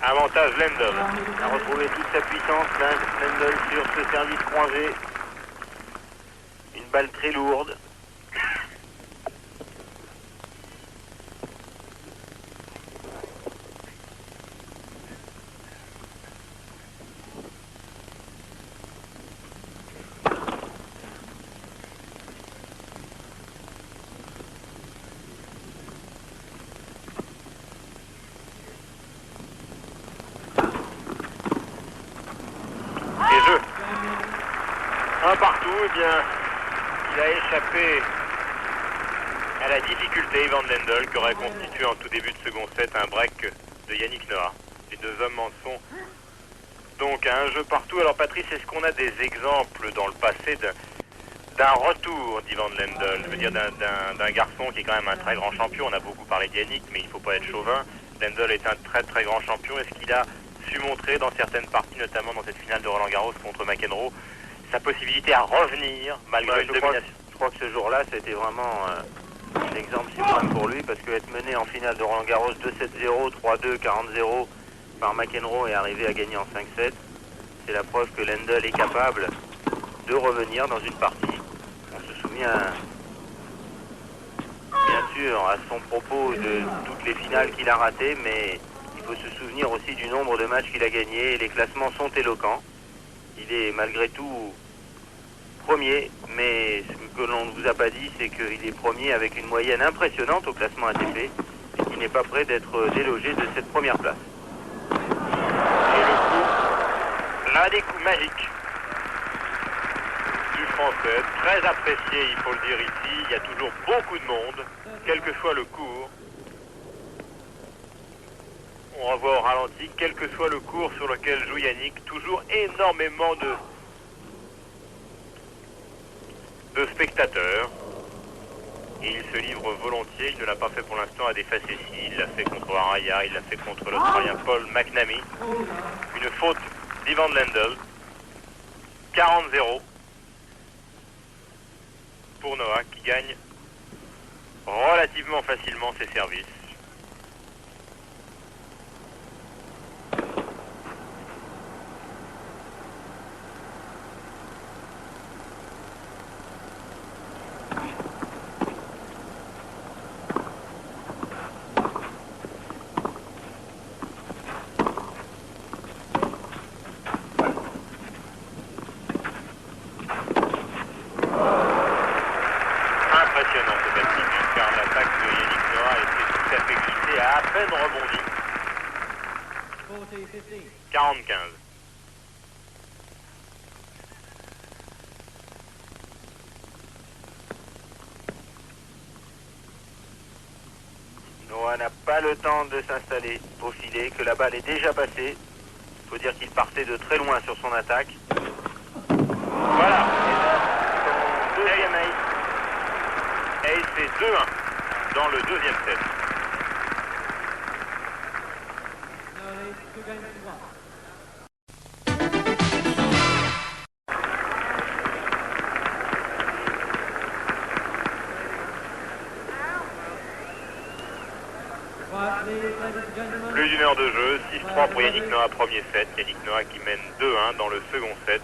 Avantage Lendl. Il a retrouvé toute sa puissance, Lendl, sur ce service croisé. Une balle très lourde. Un partout, eh bien, il a échappé à la difficulté, Ivan Lendl, qui aurait constitué en tout début de second set un break de Yannick Noah. Les deux hommes en sont donc à un jeu partout. Alors Patrice, est-ce qu'on a des exemples dans le passé d'un retour d'Ivan Lendl? Je veux dire d'un garçon qui est quand même un très grand champion. On a beaucoup parlé d'Yannick, mais il ne faut pas être chauvin. Lendl est un très très grand champion. Est-ce qu'il a su montrer dans certaines parties, notamment dans cette finale de Roland Garros contre McEnroe, sa possibilité à revenir malgré une domination? Je crois que ce jour-là, c'était vraiment un exemple suprême pour lui, parce qu'être mené en finale de Roland Garros 2-7-0, 3-2, 40-0 par McEnroe et arriver à gagner en 5-7, c'est la preuve que Lendl est capable de revenir dans une partie. On se souvient bien sûr à son propos de toutes les finales qu'il a ratées, mais il faut se souvenir aussi du nombre de matchs qu'il a gagnés, et les classements sont éloquents. Il est malgré tout premier, mais ce que l'on ne vous a pas dit, c'est qu'il est premier avec une moyenne impressionnante au classement ATP et qu'il n'est pas prêt d'être délogé de cette première place. Et le coup, l'un des coups magiques du Français, très apprécié, il faut le dire ici. Il y a toujours beaucoup de monde, quel que soit le cours. On revoit au ralenti, quel que soit le cours sur lequel joue Yannick, toujours énormément de spectateurs. Et il se livre volontiers. Il ne l'a pas fait pour l'instant à des facéties. Il l'a fait contre Araya, il l'a fait contre l'Australien Paul McNamee. Une faute d'Ivan Lendl. 40-0 pour Noah, qui gagne relativement facilement ses services. Impressionnant cette attitude, car l'attaque de Yannick Noah était tout à fait glissée, a à peine rebondi. 40-15. Noah n'a pas le temps de s'installer au filet, que la balle est déjà passée. Il faut dire qu'il partait de très loin sur son attaque. Voilà. Et là, fait 2-1 dans le deuxième set. Plus d'une heure de jeu, 6-3 pour Yannick Noah, premier set. Yannick Noah qui mène 2-1 dans le second set.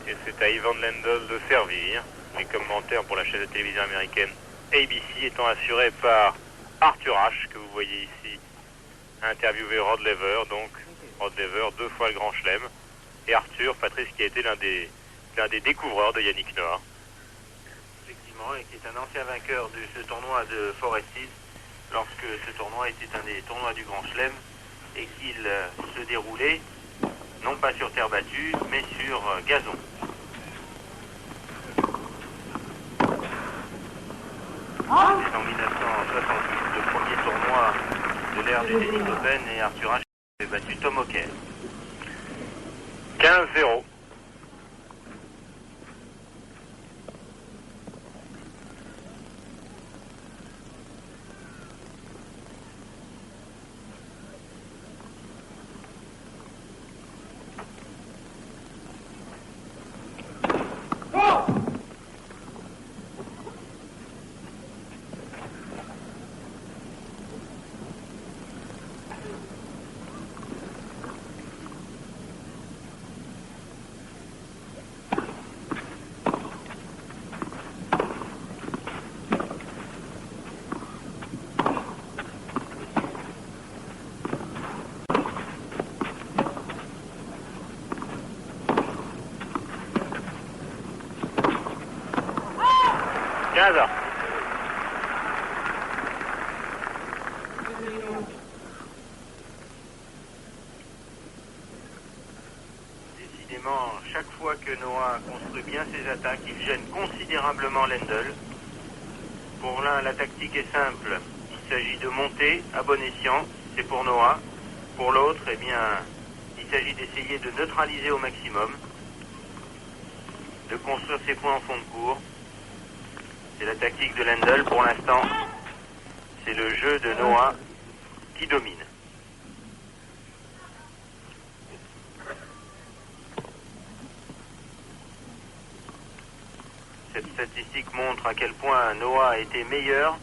Et c'est à Ivan Lendl de servir. Les commentaires pour la chaîne de télévision américaine ABC étant assurés par Arthur Ashe, que vous voyez ici interviewer Rod Laver. Donc Rod Laver, 2 fois le Grand Chelem. Et Arthur, Patrice, qui a été l'un des découvreurs de Yannick Noah. Effectivement, et qui est un ancien vainqueur de ce tournoi de Forest Hills, lorsque ce tournoi était un des tournois du Grand Chelem et qu'il se déroulait non pas sur terre battue, mais sur gazon. C'est en 1968 le premier tournoi de l'ère du tennis open et Arthur Ashe avait battu Tom Hawker. 15-0. Décidément, chaque fois que Noah construit bien ses attaques, il gêne considérablement Lendl. Pour l'un, la tactique est simple. Il s'agit de monter à bon escient, c'est pour Noah. Pour l'autre, eh bien, il s'agit d'essayer de neutraliser au maximum, de construire ses points en fond de cours. C'est la tactique de Lendl pour l'instant. C'est le jeu de Noah qui domine. Cette statistique montre à quel point Noah a été meilleur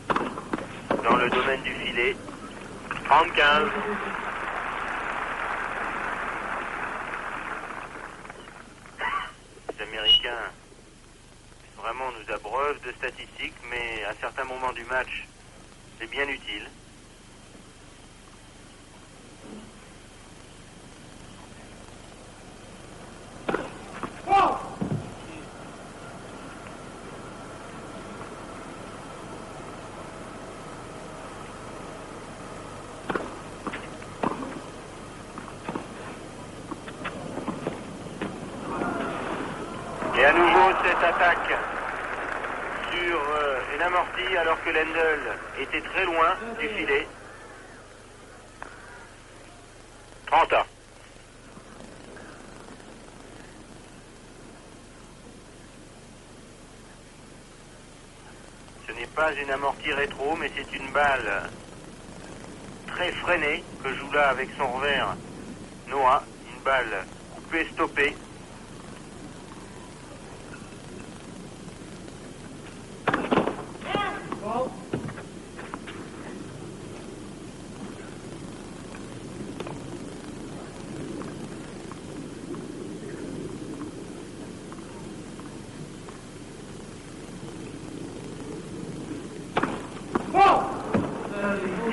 dans le domaine du filet. 30-15. Les Américains vraiment nous abreuvent de statistiques, mais à certains moments du match, c'est bien utile. Et à nouveau cette attaque sur une amortie alors que Lendl était très loin du filet. 30 ans. Ce n'est pas une amortie rétro, mais c'est une balle très freinée que joue là avec son revers Noah. Une balle coupée, stoppée.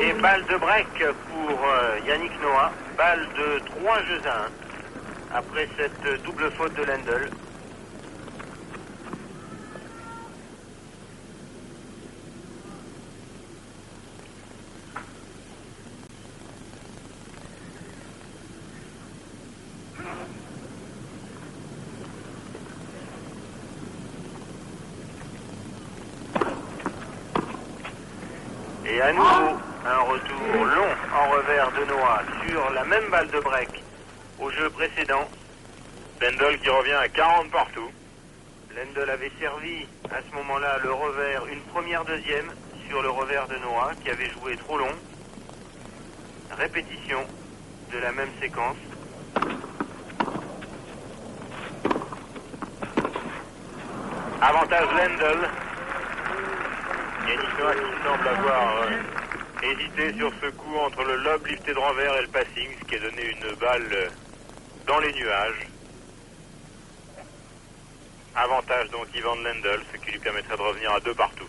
Et balle de break pour Yannick Noah, balle de 3 jeux à 1 après cette double faute de Lendl. Et à nouveau, un retour long en revers de Noah sur la même balle de break au jeu précédent. Lendl qui revient à 40 partout. Lendl avait servi à ce moment-là le revers, une première deuxième sur le revers de Noah qui avait joué trop long. Répétition de la même séquence. Avantage Lendl. Yannick Noah qui semble avoir hésité sur ce coup entre le lob lifté de renvers et le passing, ce qui a donné une balle dans les nuages. Avantage donc Ivan Lendl, ce qui lui permettrait de revenir à 2 partout.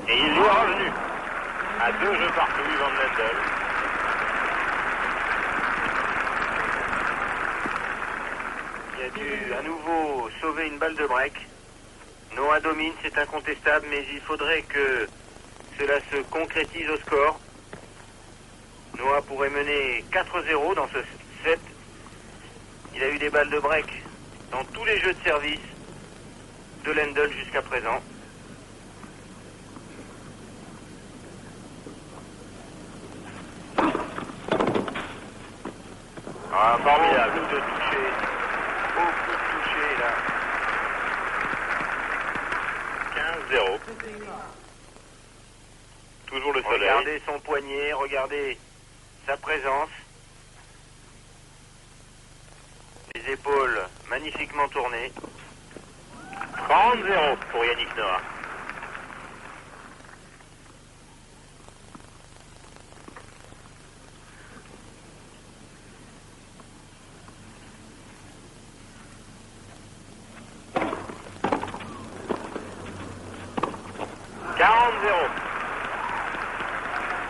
Et il est revenu à 2 jeux partout, Ivan Lendl. Il a dû à nouveau sauver une balle de break. Noah domine, c'est incontestable, mais il faudrait que cela se concrétise au score. Noah pourrait mener 4-0 dans ce set. Il a eu des balles de break dans tous les jeux de service de Lendl jusqu'à présent. Ah, formidable. Beaucoup de toucher. Beaucoup de toucher là. 15-0. Toujours le soleil. Regardez son poignet, regardez sa présence. Les épaules magnifiquement tournées. 30-0 pour Yannick Noah.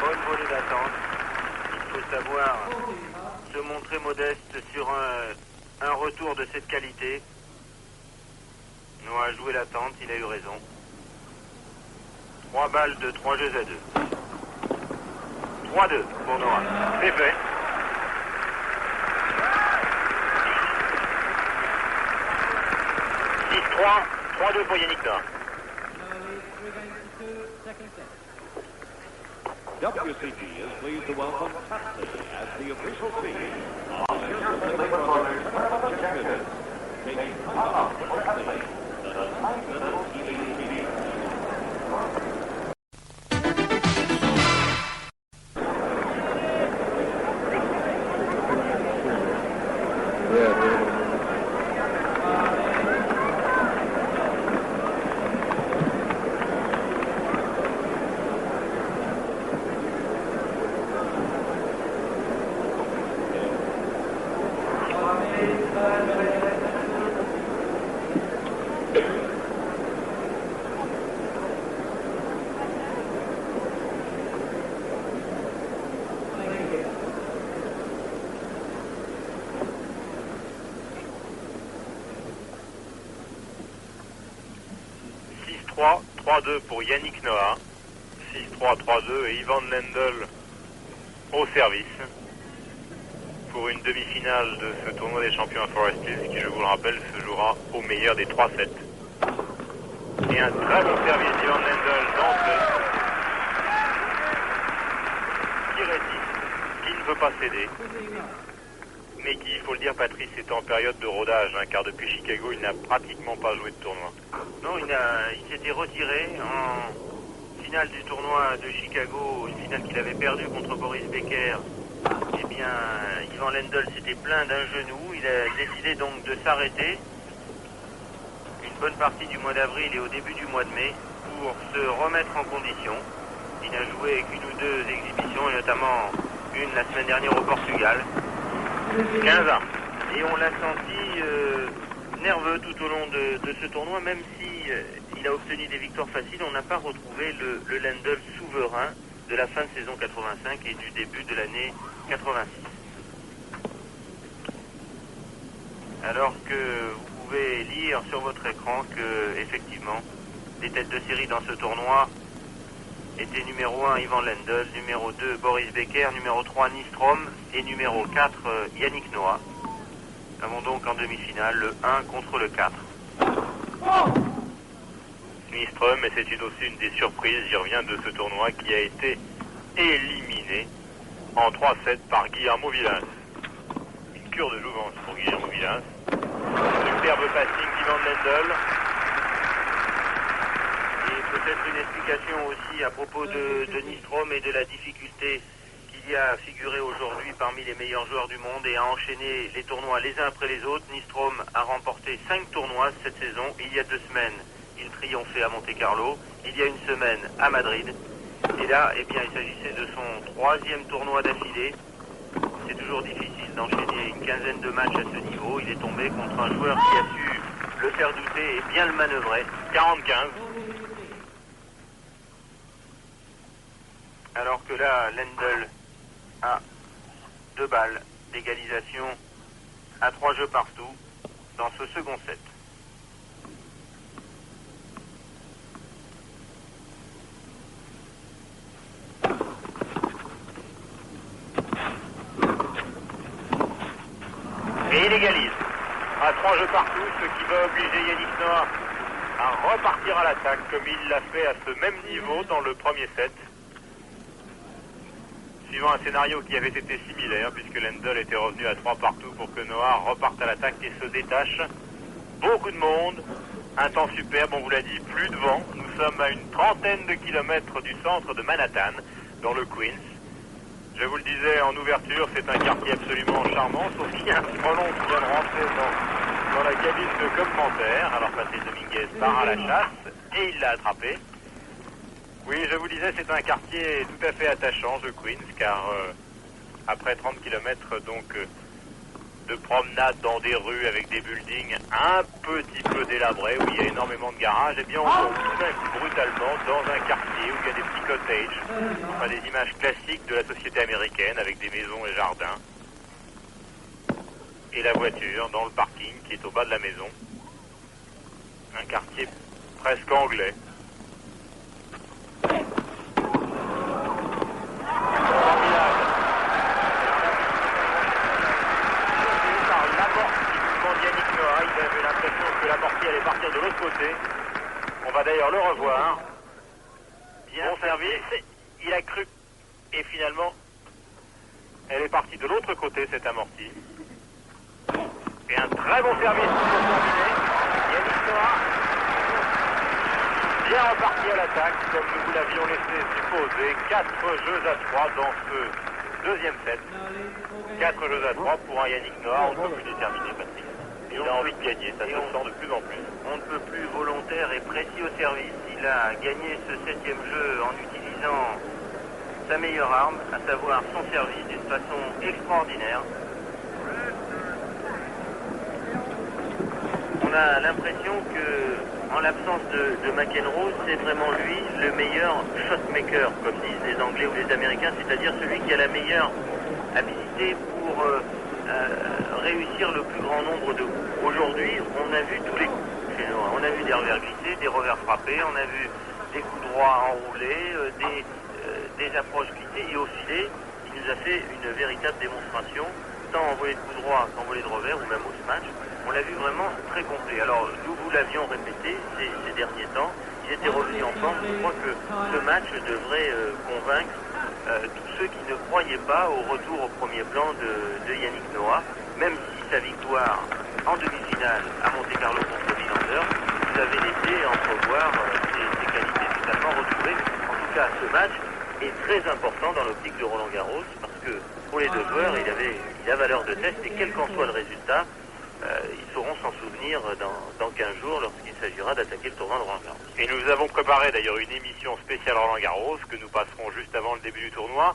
Bonne volée d'attente. Il faut savoir se montrer modeste sur un retour de cette qualité. Noah a joué l'attente, il a eu raison. 3 balles de 3 jeux à 2. 3-2 pour Noah. C'est fait. 6-3, 3-2 pour Yannick Noah. WCG is pleased to welcome Pepsi as the official team of the Champion Brothers Champions, taking place on Wednesday, the 9th evening meeting. .6-3, 3-2 pour Yannick Noah. 6-3, 3-2 et Ivan Lendl au service pour une demi-finale de ce tournoi des champions à Forest Hills qui, je vous le rappelle, se jouera au meilleur des 3 sets. Et un très bon service d'Ivan Lendl d'entrée qui résiste, qui ne veut pas céder, mais qui, il faut le dire, Patrice, est en période de rodage, hein, car depuis Chicago, il n'a pratiquement pas joué de tournoi. Non, il s'était retiré en finale du tournoi de Chicago, une finale qu'il avait perdue contre Boris Becker. Eh bien, Ivan Lendl s'était plaint d'un genou. Il a décidé donc de s'arrêter une bonne partie du mois d'avril et au début du mois de mai pour se remettre en condition. Il a joué qu'une ou deux exhibitions, et notamment une la semaine dernière au Portugal. 15 ans. Et on l'a senti nerveux tout au long de ce tournoi, même si il a obtenu des victoires faciles. On n'a pas retrouvé le Lendl souverain de la fin de saison 85 et du début de l'année 86. Alors que vous pouvez lire sur votre écran que, effectivement, les têtes de série dans ce tournoi étaient numéro 1 Ivan Lendl, numéro 2 Boris Becker, numéro 3 Nystrom et numéro 4 Yannick Noah. Nous avons donc en demi-finale le 1 contre le 4. Nyström, et c'est aussi une des surprises, j'y reviens, de ce tournoi qui a été éliminé en 3-7 par Guillermo Vilas. Une cure de jouvence pour Guillermo Vilas. Superbe passing d'Ivan Lendl. Et peut-être une explication aussi à propos de Nyström et de la difficulté qu'il y a à figurer aujourd'hui parmi les meilleurs joueurs du monde et à enchaîner les tournois les uns après les autres. Nyström a remporté 5 tournois cette saison. Il y a 2 semaines, il triomphait à Monte-Carlo. Il y a une semaine à Madrid. Et là, eh bien, il s'agissait de son 3e tournoi d'affilée. C'est toujours difficile d'enchaîner une quinzaine de matchs à ce niveau. Il est tombé contre un joueur qui a su le faire douter et bien le manœuvrer. 40-15. Alors que là, Lendl a 2 balles d'égalisation à 3 jeux partout dans ce second set. Et il égalise à 3 jeux partout, ce qui va obliger Yannick Noah à repartir à l'attaque comme il l'a fait à ce même niveau dans le premier set. Suivant un scénario qui avait été similaire puisque Lendl était revenu à 3 partout pour que Noah reparte à l'attaque et se détache. Beaucoup de monde, un temps superbe, on vous l'a dit, plus de vent. Nous sommes à une 30aine de kilomètres du centre de Manhattan, dans le Queens. Je vous le disais en ouverture, c'est un quartier absolument charmant, sauf qu'il y a un frelon qui vient de rentrer dans la cabine de commentaire. Alors Patrice Dominguez part à la chasse et il l'a attrapé. Oui, je vous disais, c'est un quartier tout à fait attachant, The Queens, car après 30 km donc de promenade dans des rues avec des buildings un petit peu délabrés, où il y a énormément de garages, et bien on tombe tout d'un coup brutalement dans un quartier où il y a des petits cottages, enfin des images classiques de la société américaine avec des maisons et jardins. Et la voiture dans le parking qui est au bas de la maison. Un quartier presque anglais. J'avais l'impression que la partie allait partir de l'autre côté. On va d'ailleurs le revoir. Bien service. Il a cru. Et finalement, elle est partie de l'autre côté, cette amortie. Et un très bon service pour terminer. Yannick Noah, bien reparti à l'attaque, comme nous vous l'avions laissé supposer. 4 jeux à 3 dans ce deuxième set. 4 jeux à 3 pour un Yannick Noah. On ne peut plus déterminer, Patrick. Il a envie de gagner, ça se sent de plus en plus. On ne peut plus volontaire et précis au service. Il a gagné ce 7e jeu en utilisant sa meilleure arme, à savoir son service, d'une façon extraordinaire. On a l'impression que, en l'absence de McEnroe, c'est vraiment lui le meilleur shotmaker, comme disent les Anglais ou les Américains, c'est-à-dire celui qui a la meilleure habilité pour réussir le plus grand nombre de coups. Aujourd'hui, on a vu tous les coups chez nous. On a vu des revers glissés, des revers frappés, on a vu des coups droits enroulés, des approches glissées, et au filet, il nous a fait une véritable démonstration, tant en volée de coups droits qu'en volée de revers, ou même au smash. On l'a vu vraiment très complet. Alors, nous vous l'avions répété ces derniers temps, il était revenu en forme. Je crois que ce match devrait convaincre tous ceux qui ne croyaient pas au retour au premier plan de Yannick Noah, même si sa victoire en demi-finale à Monte-Carlo contre Villander vous avait laissé entrevoir ses qualités totalement retrouvées. En tout cas, ce match est très important dans l'optique de Roland Garros, parce que pour les deux joueurs, il a valeur de test, et quel qu'en soit le résultat, ils sauront s'en souvenir dans 15 jours lorsqu'il s'agira d'attaquer le tournoi de Roland Garros. Et nous avons préparé d'ailleurs une émission spéciale Roland Garros que nous passerons juste avant le début du tournoi.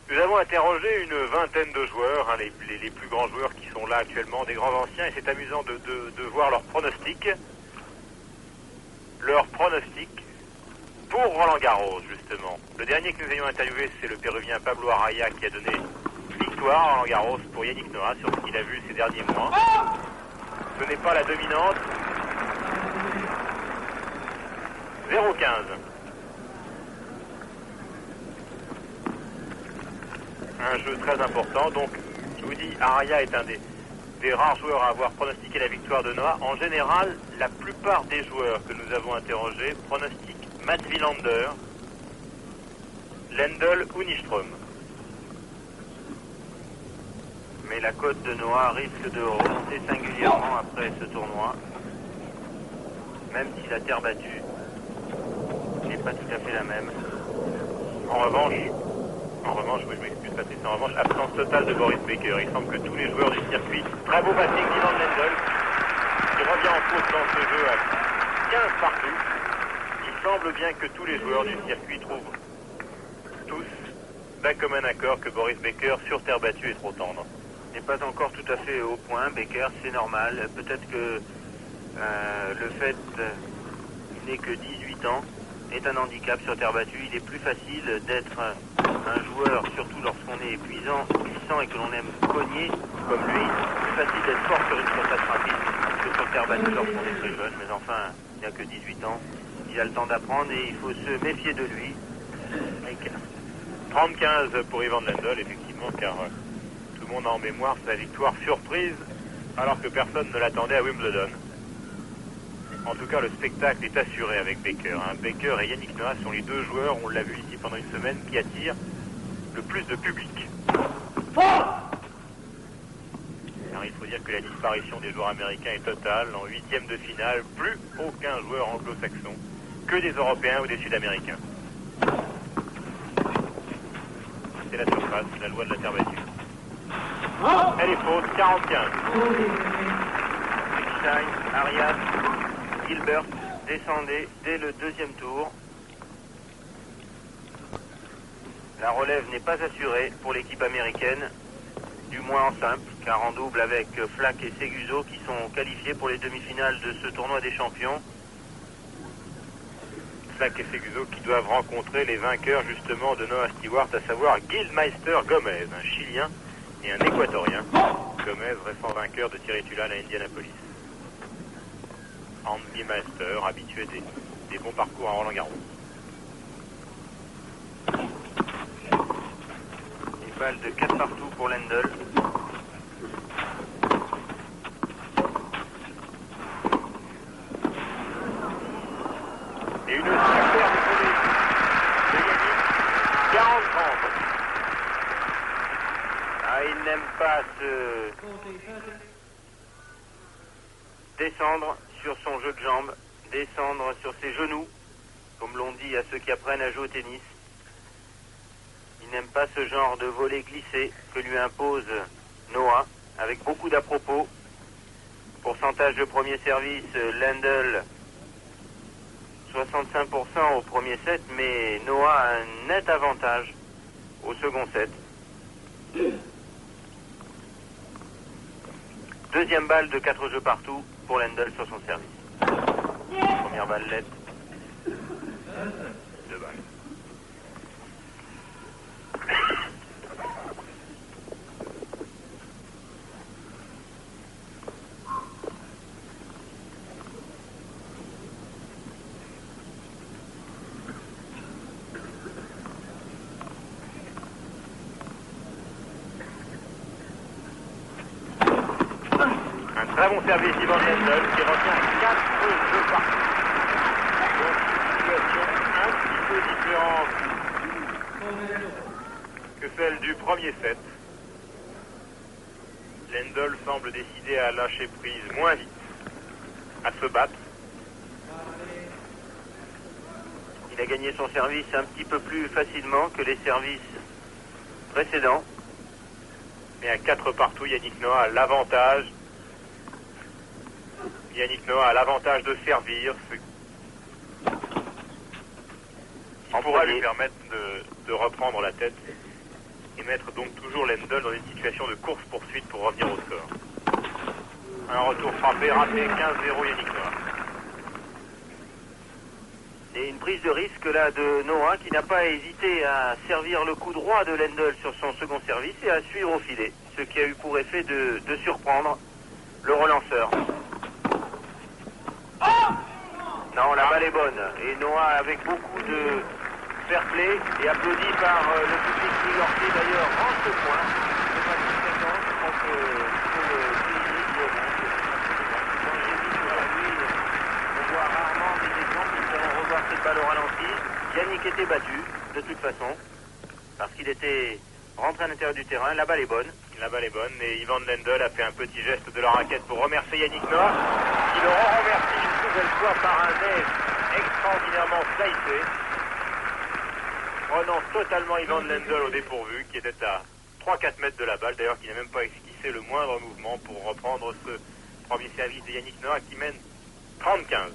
Nous avons interrogé une vingtaine de joueurs, hein, les plus grands joueurs qui sont là actuellement, des grands anciens, et c'est amusant de voir leurs pronostics. Leurs pronostics pour Roland Garros, justement. Le dernier que nous ayons interviewé, c'est le Péruvien Pablo Araya, qui a donné victoire à Roland Garros pour Yannick Noah sur ce qu'il a vu ces derniers mois. Ce n'est pas la dominante. 0-15. Un jeu très important. Donc, je vous dis, Araya est un des des rares joueurs à avoir pronostiqué la victoire de Noah. En général, la plupart des joueurs que nous avons interrogés pronostiquent Mats Wilander, Lendl ou Nyström. Mais la cote de Noah risque de remonter singulièrement après ce tournoi, même si la terre battue n'est pas tout à fait la même. En revanche, oui, je m'excuse Patrice, en revanche, absence totale de Boris Becker. Il semble que tous les joueurs du circuit, très beau passing d'Ivan Lendl, qui revient en course dans ce jeu à 15 partout. Il semble bien que tous les joueurs du circuit trouvent tous d'un commun accord que Boris Becker sur terre battue est trop tendre. N'est pas encore tout à fait au point, Becker, c'est normal. Peut-être que le fait qu'il n'ait que 18 ans est un handicap sur terre battue. Il est plus facile d'être un joueur, surtout lorsqu'on est épuisant, glissant et que l'on aime cogner comme lui. C'est plus facile d'être fort sur une surface rapide que sur terre battue lorsqu'on est très jeune. Mais enfin, il n'a que 18 ans. Il a le temps d'apprendre et il faut se méfier de lui. 30-15 pour Ivan Lendl, effectivement, car tout le monde a en mémoire sa victoire surprise alors que personne ne l'attendait à Wimbledon. En tout cas, le spectacle est assuré avec Becker. Becker et Yannick Noah sont les deux joueurs, on l'a vu ici pendant une semaine, qui attirent le plus de public. Alors, il faut dire que la disparition des joueurs américains est totale. En huitième de finale, plus aucun joueur anglo-saxon, que des Européens ou des Sud-Américains. C'est la surface, la loi de la terre battue. Elle est fausse, 40-15. Stein, Arias, Gilbert descendaient dès le deuxième tour. La relève n'est pas assurée pour l'équipe américaine, du moins en simple, car en double avec Flack et Seguso qui sont qualifiés pour les demi-finales de ce tournoi des champions. Flack et Seguso qui doivent rencontrer les vainqueurs justement de Noah Stewart, à savoir Gildmeister Gomez, un Chilien et un Équatorien. Gomez, récent vainqueur de Thierry Tulane à Indianapolis. Andy Meister, habitué des bons parcours à Roland-Garros. Une balle de 4 partout pour Lendl. Et une superbe volée de Yannick, 40-30. Il n'aime pas se descendre sur son jeu de jambes, descendre sur ses genoux, comme l'on dit à ceux qui apprennent à jouer au tennis. Il n'aime pas ce genre de volée glissée que lui impose Noah, avec beaucoup d'à-propos. Pourcentage de premier service, Lendl 65% au premier set, mais Noah a un net avantage au second set. Deuxième balle de 4 jeux partout pour Lendl sur son service. Première balle LED. 2 balles. Un très bon service d'Ivan Lendl qui revient à 4 jeux partout. Donc une situation un petit peu différente que celle du premier set. Lendl semble décidé à lâcher prise moins vite, à se battre. Il a gagné son service un petit peu plus facilement que les services précédents. Mais à 4 partout, Yannick Noah a l'avantage. Yannick Noah a l'avantage de servir, ce qui pourra lui permettre de reprendre la tête et mettre donc toujours Lendl dans une situation de course-poursuite pour revenir au score. Un retour frappé, raté, 15-0 Yannick Noah. Et une prise de risque là de Noah qui n'a pas hésité à servir le coup droit de Lendl sur son second service et à suivre au filet, ce qui a eu pour effet de surprendre le relanceur. Non, la balle est bonne. Et Noah avec beaucoup de fair play et applaudi par le public new-yorkais d'ailleurs en ce point. C'est pas une séquence, je pense qu'il faut le souligner. été battu, de toute façon, parce qu'il était rentré à l'intérieur du terrain. La balle est bonne. La balle est bonne et Ivan Lendl a fait un petit geste de la raquette pour remercier Yannick Noah, qui le remercie une nouvelle fois par un aise extraordinairement slicé, prenant totalement Ivan Lendl au dépourvu, qui était à 3-4 mètres de la balle, d'ailleurs qui n'a même pas esquissé le moindre mouvement pour reprendre ce premier service de Yannick Noah qui mène 30-15.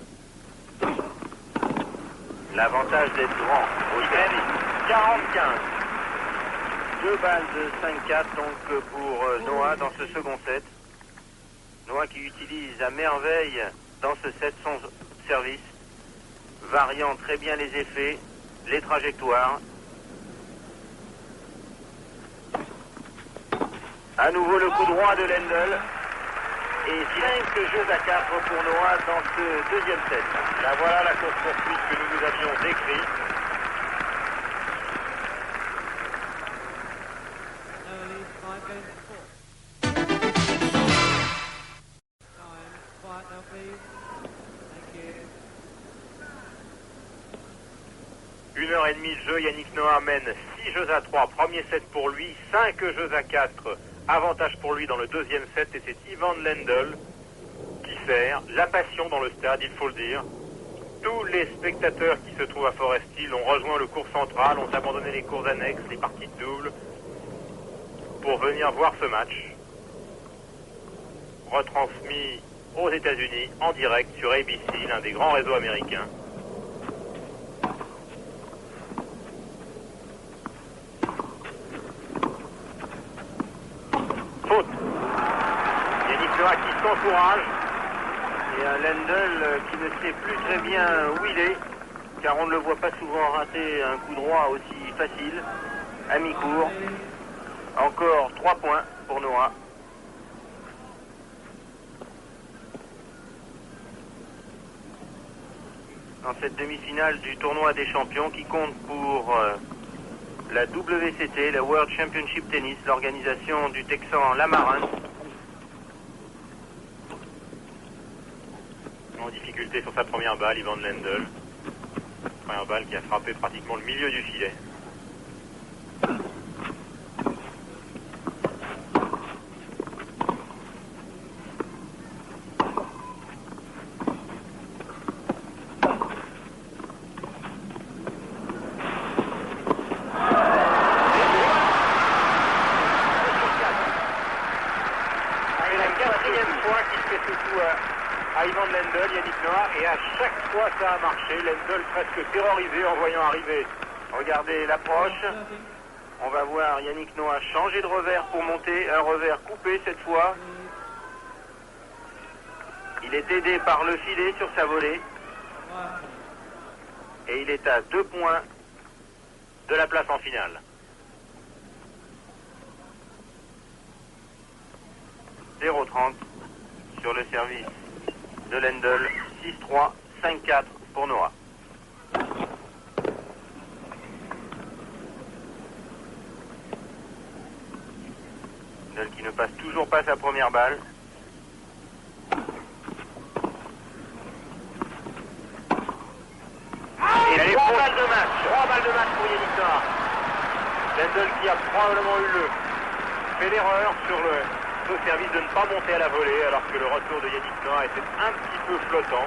L'avantage d'être grand. Au service, 40-15. 2 balles de 5-4 donc pour Noah dans ce second set. Noah qui utilise à merveille dans ce set son service, variant très bien les effets, les trajectoires. À nouveau le coup droit de Lendl. Et 5 jeux à 4 pour Noah dans ce deuxième set. Là voilà la course-poursuite que nous vous avions décrite. Une heure et demie de jeu, Yannick Noah mène 6 jeux à 3, premier set pour lui, 5 jeux à 4, avantage pour lui dans le deuxième set, et c'est Ivan Lendl qui sert la passion dans le stade, il faut le dire. Tous les spectateurs qui se trouvent à Forest Hill ont rejoint le cours central, ont abandonné les cours annexes, les parties de double, pour venir voir ce match, retransmis aux États-Unis en direct sur ABC, l'un des grands réseaux américains. Faute. Yannick Noah qui s'encourage. Et un Lendl qui ne sait plus très bien où il est, car on ne le voit pas souvent rater un coup droit aussi facile, à mi-court. Encore 3 points pour Noah. Dans cette demi-finale du tournoi des champions qui compte pour la WCT, la World Championship Tennis, l'organisation du Texan Lamarin. En difficulté sur sa première balle, Ivan Lendl. Première balle qui a frappé pratiquement le milieu du filet. Ivan Lendl, Yannick Noah, et à chaque fois ça a marché. Lendl presque terrorisé en voyant arriver. Regardez l'approche. On va voir Yannick Noah changer de revers pour monter. Un revers coupé cette fois. Il est aidé par le filet sur sa volée. Et il est à 2 points de la place en finale. 0-30 sur le service de Lendl. 6-3, 5-4 pour Noah. Lendl qui ne passe toujours pas sa première balle. Et les 3 balles de match. 3 balles de match pour Yannick Noah. Lendl qui a probablement fait l'erreur sur le service de ne pas monter à la volée, alors que le retour de Yannick Noah était un petit peu flottant.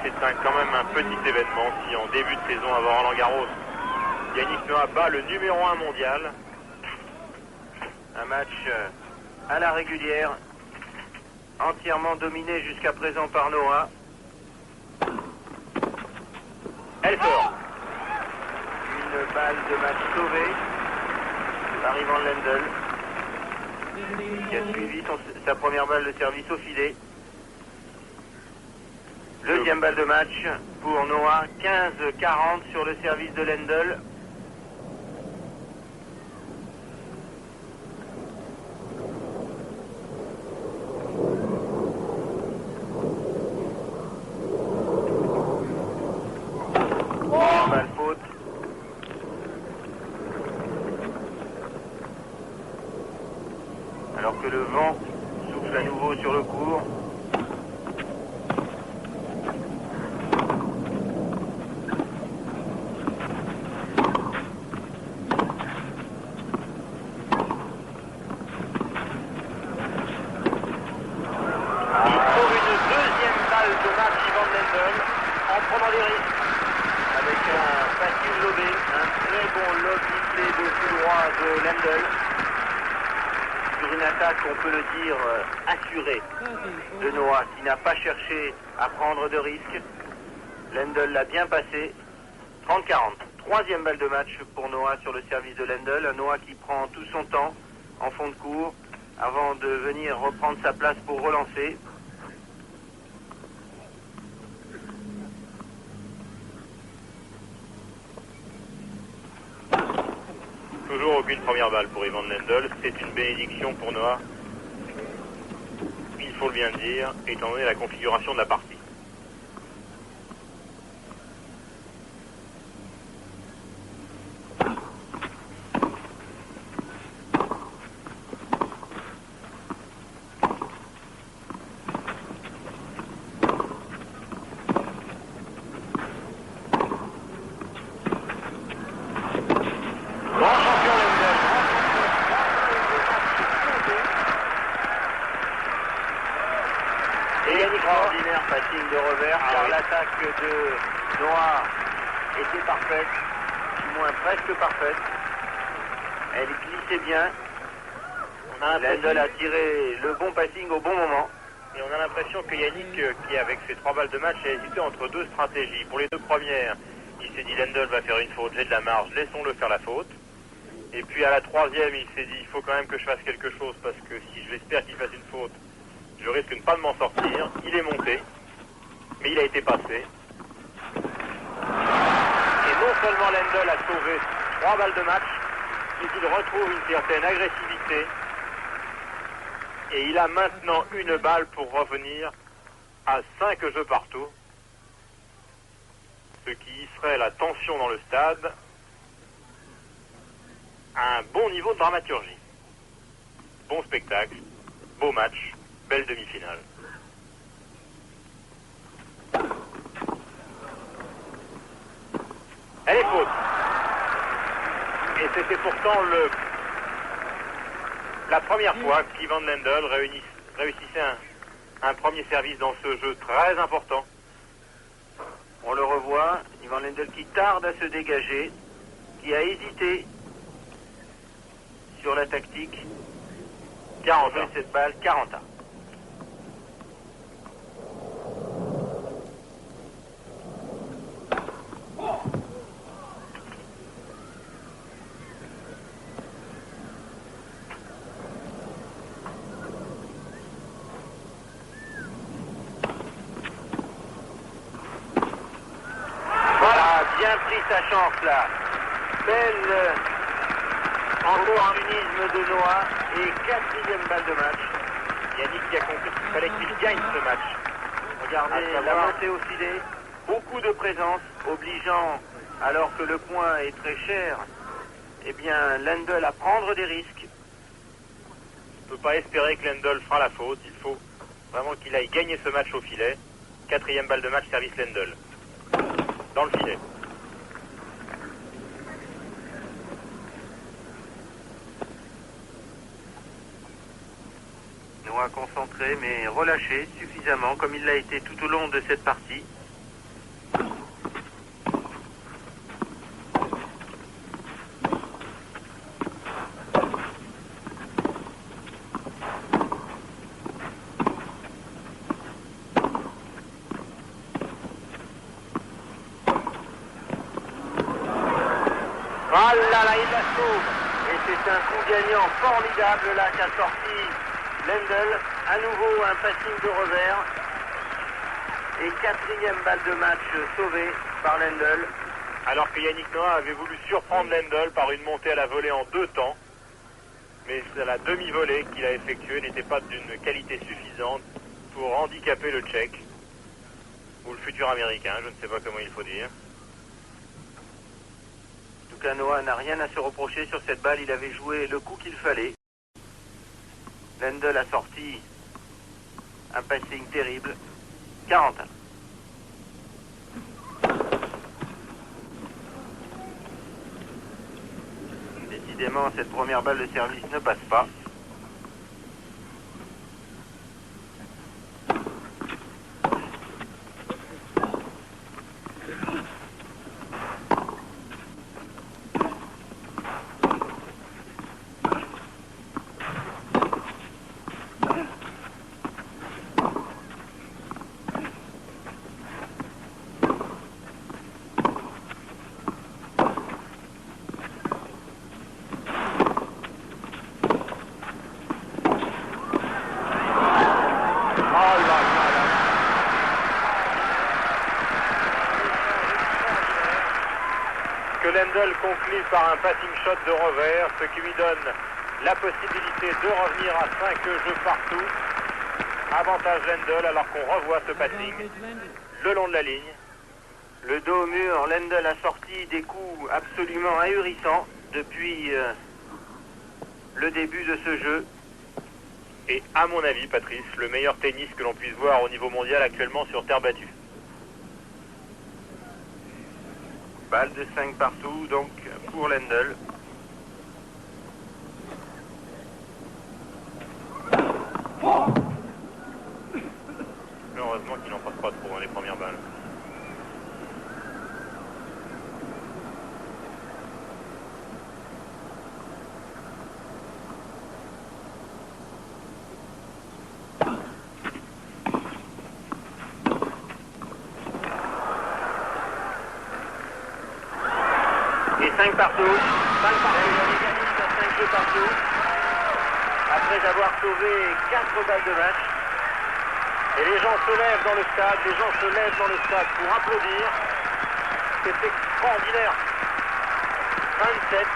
C'est quand même un petit événement si en début de saison avant Roland-Garros, Yannick Noah bat le numéro 1 mondial. Un match à la régulière, entièrement dominé jusqu'à présent par Noah. Elle sort. Une balle de match sauvée par Ivan Lendl, qui a suivi sa première balle de service au filet. Deuxième balle de match pour Noah, 15-40 sur le service de Lendl. Balle faute. Alors que le vent souffle à nouveau sur le court. de Lendl. Sur une attaque, on peut le dire, assurée de Noah, qui n'a pas cherché à prendre de risques. Lendl l'a bien passé. 30-40. Troisième balle de match pour Noah sur le service de Lendl. Un Noah qui prend tout son temps en fond de cours avant de venir reprendre sa place pour relancer. Toujours aucune première balle pour Ivan Lendl. C'est une bénédiction pour Noah. Il faut le bien dire, étant donné la configuration de la partie. Extraordinaire passing de revers, car l'attaque de Noah était parfaite, du moins presque parfaite. Elle glissait bien. Lendl a tiré le bon passing au bon moment. Et on a l'impression que Yannick, qui avec ses 3 balles de match, a hésité entre 2 stratégies. Pour les 2 premières, il s'est dit Lendl va faire une faute, j'ai de la marge, laissons-le faire la faute. Et puis à la 3e, il s'est dit il faut quand même que je fasse quelque chose, parce que si je l'espère qu'il fasse une faute, je risque de ne pas m'en sortir. Il est monté, mais il a été passé. Et non seulement Lendl a sauvé 3 balles de match, mais il retrouve une certaine agressivité. Et il a maintenant une balle pour revenir à 5 jeux partout. Ce qui serait la tension dans le stade. Un bon niveau de dramaturgie. Bon spectacle, beau match. Belle demi-finale. Elle est faute. Et c'était pourtant la première fois qu'Ivan Lendl réussissait un premier service dans ce jeu très important. On le revoit, Ivan Lendl qui tarde à se dégager, qui a hésité sur la tactique. 40 cette balle, 40 ans. Bien pris sa chance là. Belle opportunisme de Noah et 4e balle de match. Yannick qui a compris qu'il fallait qu'il gagne ce match. Regardez la montée au filet, beaucoup de présence, obligeant, alors que le point est très cher, eh bien Lendl à prendre des risques. On ne peut pas espérer que Lendl fera la faute. Il faut vraiment qu'il aille gagner ce match au filet. 4e balle de match, service Lendl. Dans le filet. Noah concentré mais relâché suffisamment comme il l'a été tout au long de cette partie. Ah là là, il la sauve. Et c'est un coup gagnant formidable là qu'a sorti Lendl. À nouveau un passing de revers. Et 4e balle de match sauvée par Lendl. Alors que Yannick Noah avait voulu surprendre Lendl par une montée à la volée en 2 temps. Mais la demi-volée qu'il a effectuée n'était pas d'une qualité suffisante pour handicaper le Tchèque. Ou le futur Américain, je ne sais pas comment il faut dire. En tout cas, Noah n'a rien à se reprocher sur cette balle. Il avait joué le coup qu'il fallait. Lendl a sorti un passing terrible. 40. Décidément, cette première balle de service ne passe pas. Lendl conclut par un passing shot de revers, ce qui lui donne la possibilité de revenir à 5 jeux partout. Avantage Lendl alors qu'on revoit ce passing le long de la ligne. Le dos au mur, Lendl a sorti des coups absolument ahurissants depuis le début de ce jeu. Et à mon avis, Patrice, le meilleur tennis que l'on puisse voir au niveau mondial actuellement sur terre battue. Balle de 5 partout, donc pour Lendl. Heureusement qu'il n'en passe pas trop dans les premières balles. Et 5 partout. 5 partout. Yannick à 5 jeux partout. Après avoir sauvé 4 balles de match. Et les gens se lèvent dans le stade, pour applaudir. C'est extraordinaire. 27.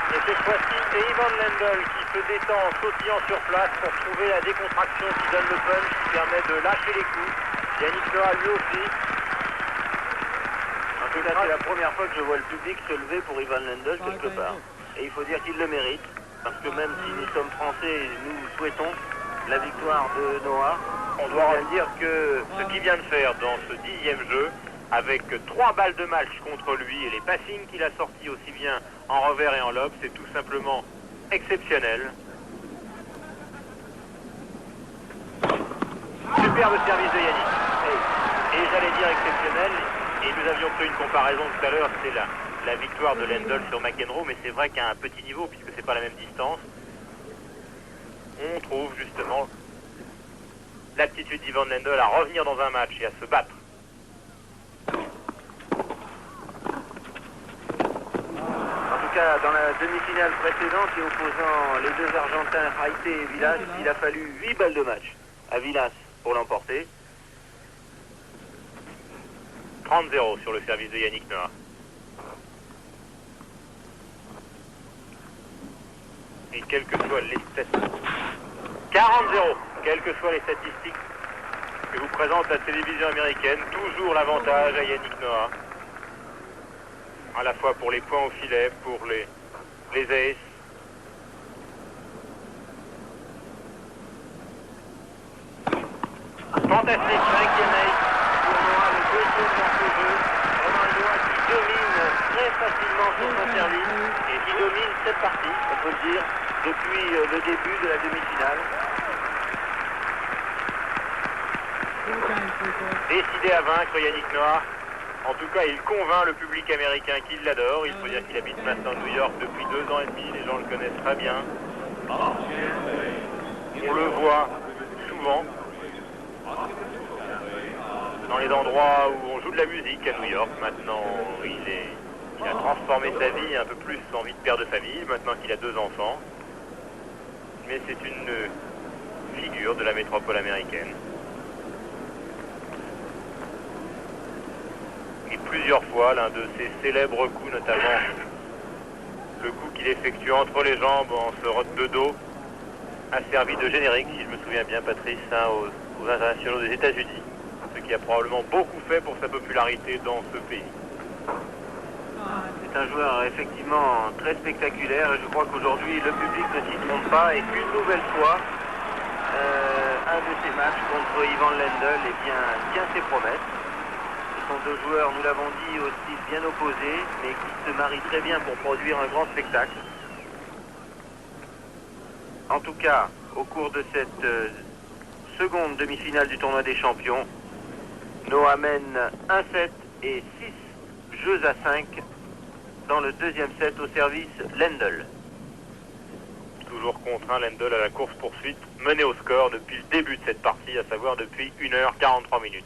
Et cette fois-ci, c'est Ivan Lendl qui se détend en sautillant sur place pour trouver la décontraction qui donne le punch, qui permet de lâcher les coups. Yannick Noah lui aussi. En tout cas, c'est la première fois que je vois le public se lever pour Ivan Lendl quelque part. Et il faut dire qu'il le mérite. Parce que même si nous sommes français, nous souhaitons la victoire de Noah. On doit bien dire que ce qu'il vient de faire dans ce 10e jeu, avec 3 balles de match contre lui et les passings qu'il a sortis aussi bien en revers et en lob, c'est tout simplement exceptionnel. Superbe service de Yannick. Et j'allais dire exceptionnel, et nous avions fait une comparaison tout à l'heure, c'est la victoire de Lendl sur McEnroe, mais c'est vrai qu'à un petit niveau, puisque c'est pas la même distance, on trouve justement l'aptitude d'Ivan Lendl à revenir dans un match et à se battre. En tout cas, dans la demi-finale précédente et opposant les deux Argentins, Haïté et Vilas, il a fallu 8 balles de match à Vilas pour l'emporter. 30-0 sur le service de Yannick Noah. Et quelles que soient les statistiques, 40-0, quelles que soient les statistiques que vous présente la télévision américaine, toujours l'avantage à Yannick Noah. À la fois pour les points au filet, pour les aces. Fantastique, 5e ace pour Noah, le deuxième dans ce jeu. Vraiment Noah qui domine très facilement sur son service et qui domine cette partie, on peut le dire, depuis le début de la demi-finale. Décidé à vaincre Yannick Noah. En tout cas, il convainc le public américain qu'il l'adore. Il faut dire qu'il habite maintenant à New York depuis 2 ans et demi. Les gens le connaissent très bien. On le voit souvent dans les endroits où on joue de la musique à New York. Maintenant, il a transformé sa vie un peu plus en vie de père de famille, maintenant qu'il a 2 enfants. Mais c'est une figure de la métropole américaine. Et plusieurs fois, l'un de ses célèbres coups, notamment le coup qu'il effectue entre les jambes en se rote de dos, a servi de générique, si je me souviens bien, Patrice, aux internationaux des États-Unis, ce qui a probablement beaucoup fait pour sa popularité dans ce pays. C'est un joueur effectivement très spectaculaire et je crois qu'aujourd'hui le public ne s'y trompe pas et qu'une nouvelle fois, un de ces matchs contre Ivan Lendl tient ses promesses. Ce sont 2 joueurs, nous l'avons dit, au style bien opposé, mais qui se marient très bien pour produire un grand spectacle. En tout cas, au cours de cette seconde demi-finale du tournoi des champions, Noah mène 1-7 et 6 jeux à 5 dans le deuxième set au service Lendl. Toujours contraint Lendl à la course-poursuite, mené au score depuis le début de cette partie, à savoir depuis 1h43 minutes.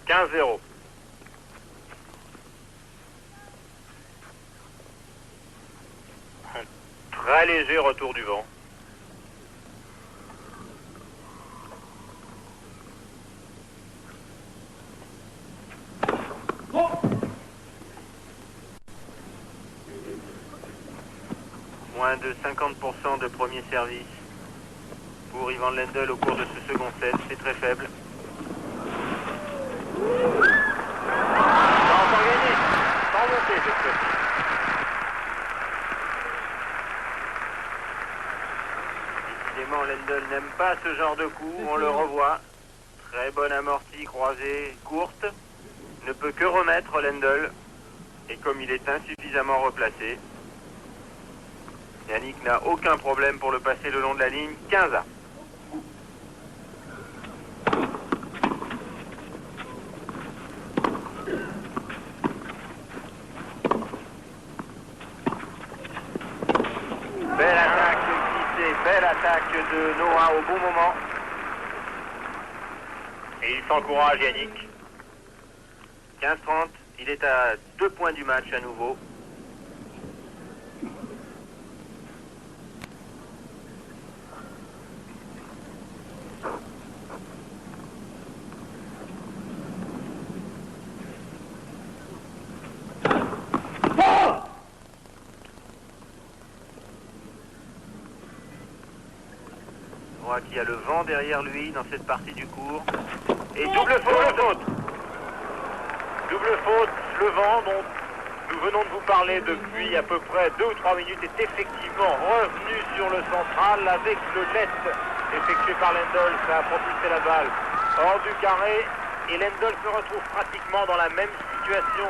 15-0. Un très léger retour du vent. Moins de 50% de premier service pour Ivan Lendl au cours de ce second set, c'est très faible. Pas encore gagné, sans monter cette fois-ci. Décidément, Lendl n'aime pas ce genre de coup, on le revoit. Très bonne amortie croisée courte. Ne peut que remettre Lendl. Et comme il est insuffisamment replacé, Yannick n'a aucun problème pour le passer le long de la ligne. 15-1. Belle attaque glissée, belle attaque de Noah au bon moment. Et il s'encourage, Yannick. 15-30, il est à 2 points du match à nouveau. Noah qui a le vent derrière lui dans cette partie du cours. Et double faute. Double faute, le vent dont nous venons de vous parler depuis à peu près 2 ou 3 minutes est effectivement revenu sur le central avec le let effectué par Lendl. Ça a propulsé la balle hors du carré et Lendl se retrouve pratiquement dans la même situation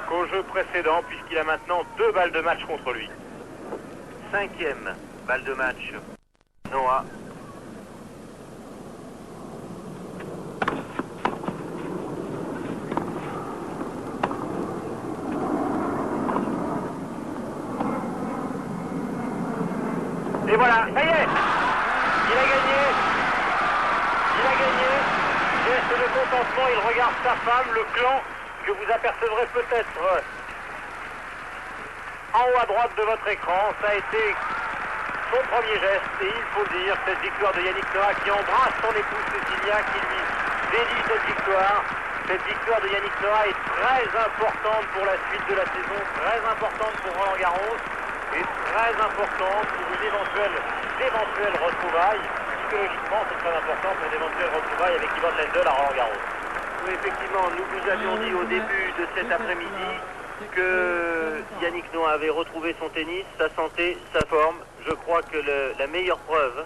qu'au jeu précédent puisqu'il a maintenant 2 balles de match contre lui. 5e balle de match. Noah. Et voilà, ça y est, il a gagné, geste de contentement, il regarde sa femme, le clan que vous apercevrez peut-être en haut à droite de votre écran. Ça a été son premier geste et il faut dire, cette victoire de Yannick Noah qui embrasse son épouse Cécilia, qui lui dédie cette victoire. Cette victoire de Yannick Noah est très importante pour la suite de la saison, très importante pour Roland Garros. Et très important pour une éventuelle retrouvaille. Psychologiquement, c'est très important pour d'éventuelles retrouvailles avec Ivan Lendl à Roland Garros. Oui, effectivement, nous vous avions dit au début de cet après-midi que Yannick Noah avait retrouvé son tennis, sa santé, sa forme. Je crois que la meilleure preuve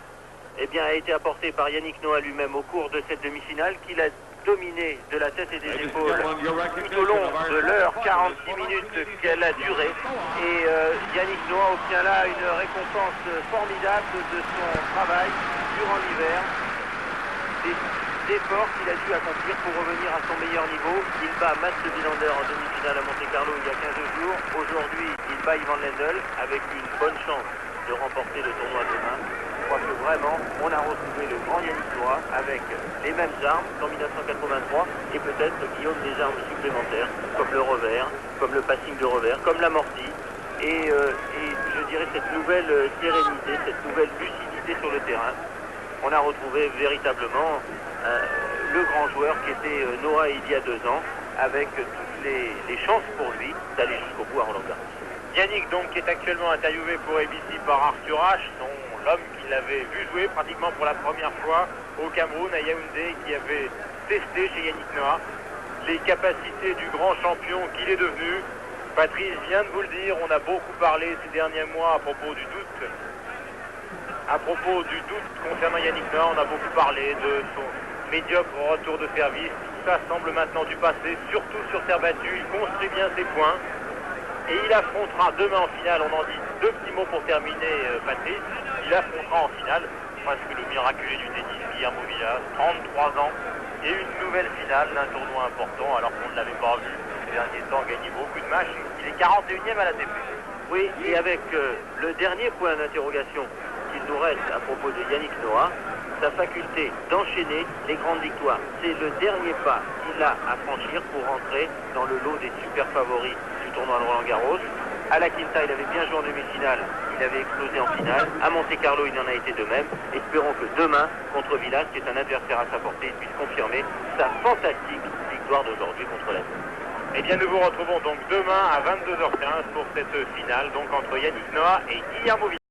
a été apportée par Yannick Noah lui-même au cours de cette demi-finale, qu'il a dominé de la tête et des épaules tout au long de l'heure 46 minutes qu'elle a duré. Et Yannick Noah obtient là une récompense formidable de son travail durant l'hiver, des efforts qu'il a dû accomplir pour revenir à son meilleur niveau. Il bat Mats Wilander en demi-finale à Monte-Carlo il y a 15 jours. Aujourd'hui, il bat Ivan Lendl avec une bonne chance de remporter le tournoi demain. Je crois que vraiment, on a retrouvé le grand Yannick Noah avec les mêmes armes qu'en 1983 et peut-être, Guillaume, des armes supplémentaires comme le revers, comme le passing de revers, comme l'amorti et je dirais cette nouvelle sérénité, cette nouvelle lucidité sur le terrain. On a retrouvé véritablement le grand joueur qui était Noah il y a 2 ans, avec toutes les chances pour lui d'aller jusqu'au bout à Roland Garros. Yannick donc qui est actuellement interviewé pour ABC par Arthur H, l'homme qu'il avait vu jouer pratiquement pour la première fois au Cameroun à Yaoundé, qui avait testé chez Yannick Noah les capacités du grand champion qu'il est devenu. Patrice vient de vous le dire, on a beaucoup parlé ces derniers mois à propos du doute concernant Yannick Noah. On a beaucoup parlé de son médiocre retour de service. Tout ça semble maintenant du passé, surtout sur terre battue. Il construit bien ses points et il affrontera demain en finale. On en dit 2 petits mots pour terminer, Patrice. Il affrontera en finale presque le miraculé du tennis, Guillermo Vilas, 33 ans, et une nouvelle finale d'un tournoi important alors qu'on ne l'avait pas vu ces derniers temps gagner beaucoup de matchs. Il est 41e à l'ATP. Oui, et avec le dernier point d'interrogation qu'il nous reste à propos de Yannick Noah, sa faculté d'enchaîner les grandes victoires. C'est le dernier pas qu'il a à franchir pour rentrer dans le lot des super favoris du tournoi de Roland-Garros. À la Quinta, il avait bien joué en demi-finale, il avait explosé en finale. À Monte-Carlo, il en a été de même. Espérons que demain, contre Villas, qui est un adversaire à sa portée, il puisse confirmer sa fantastique victoire d'aujourd'hui contre la Suisse. Eh bien, nous vous retrouvons donc demain à 22h15 pour cette finale, donc entre Yannick Noah et Guillermo Vilas.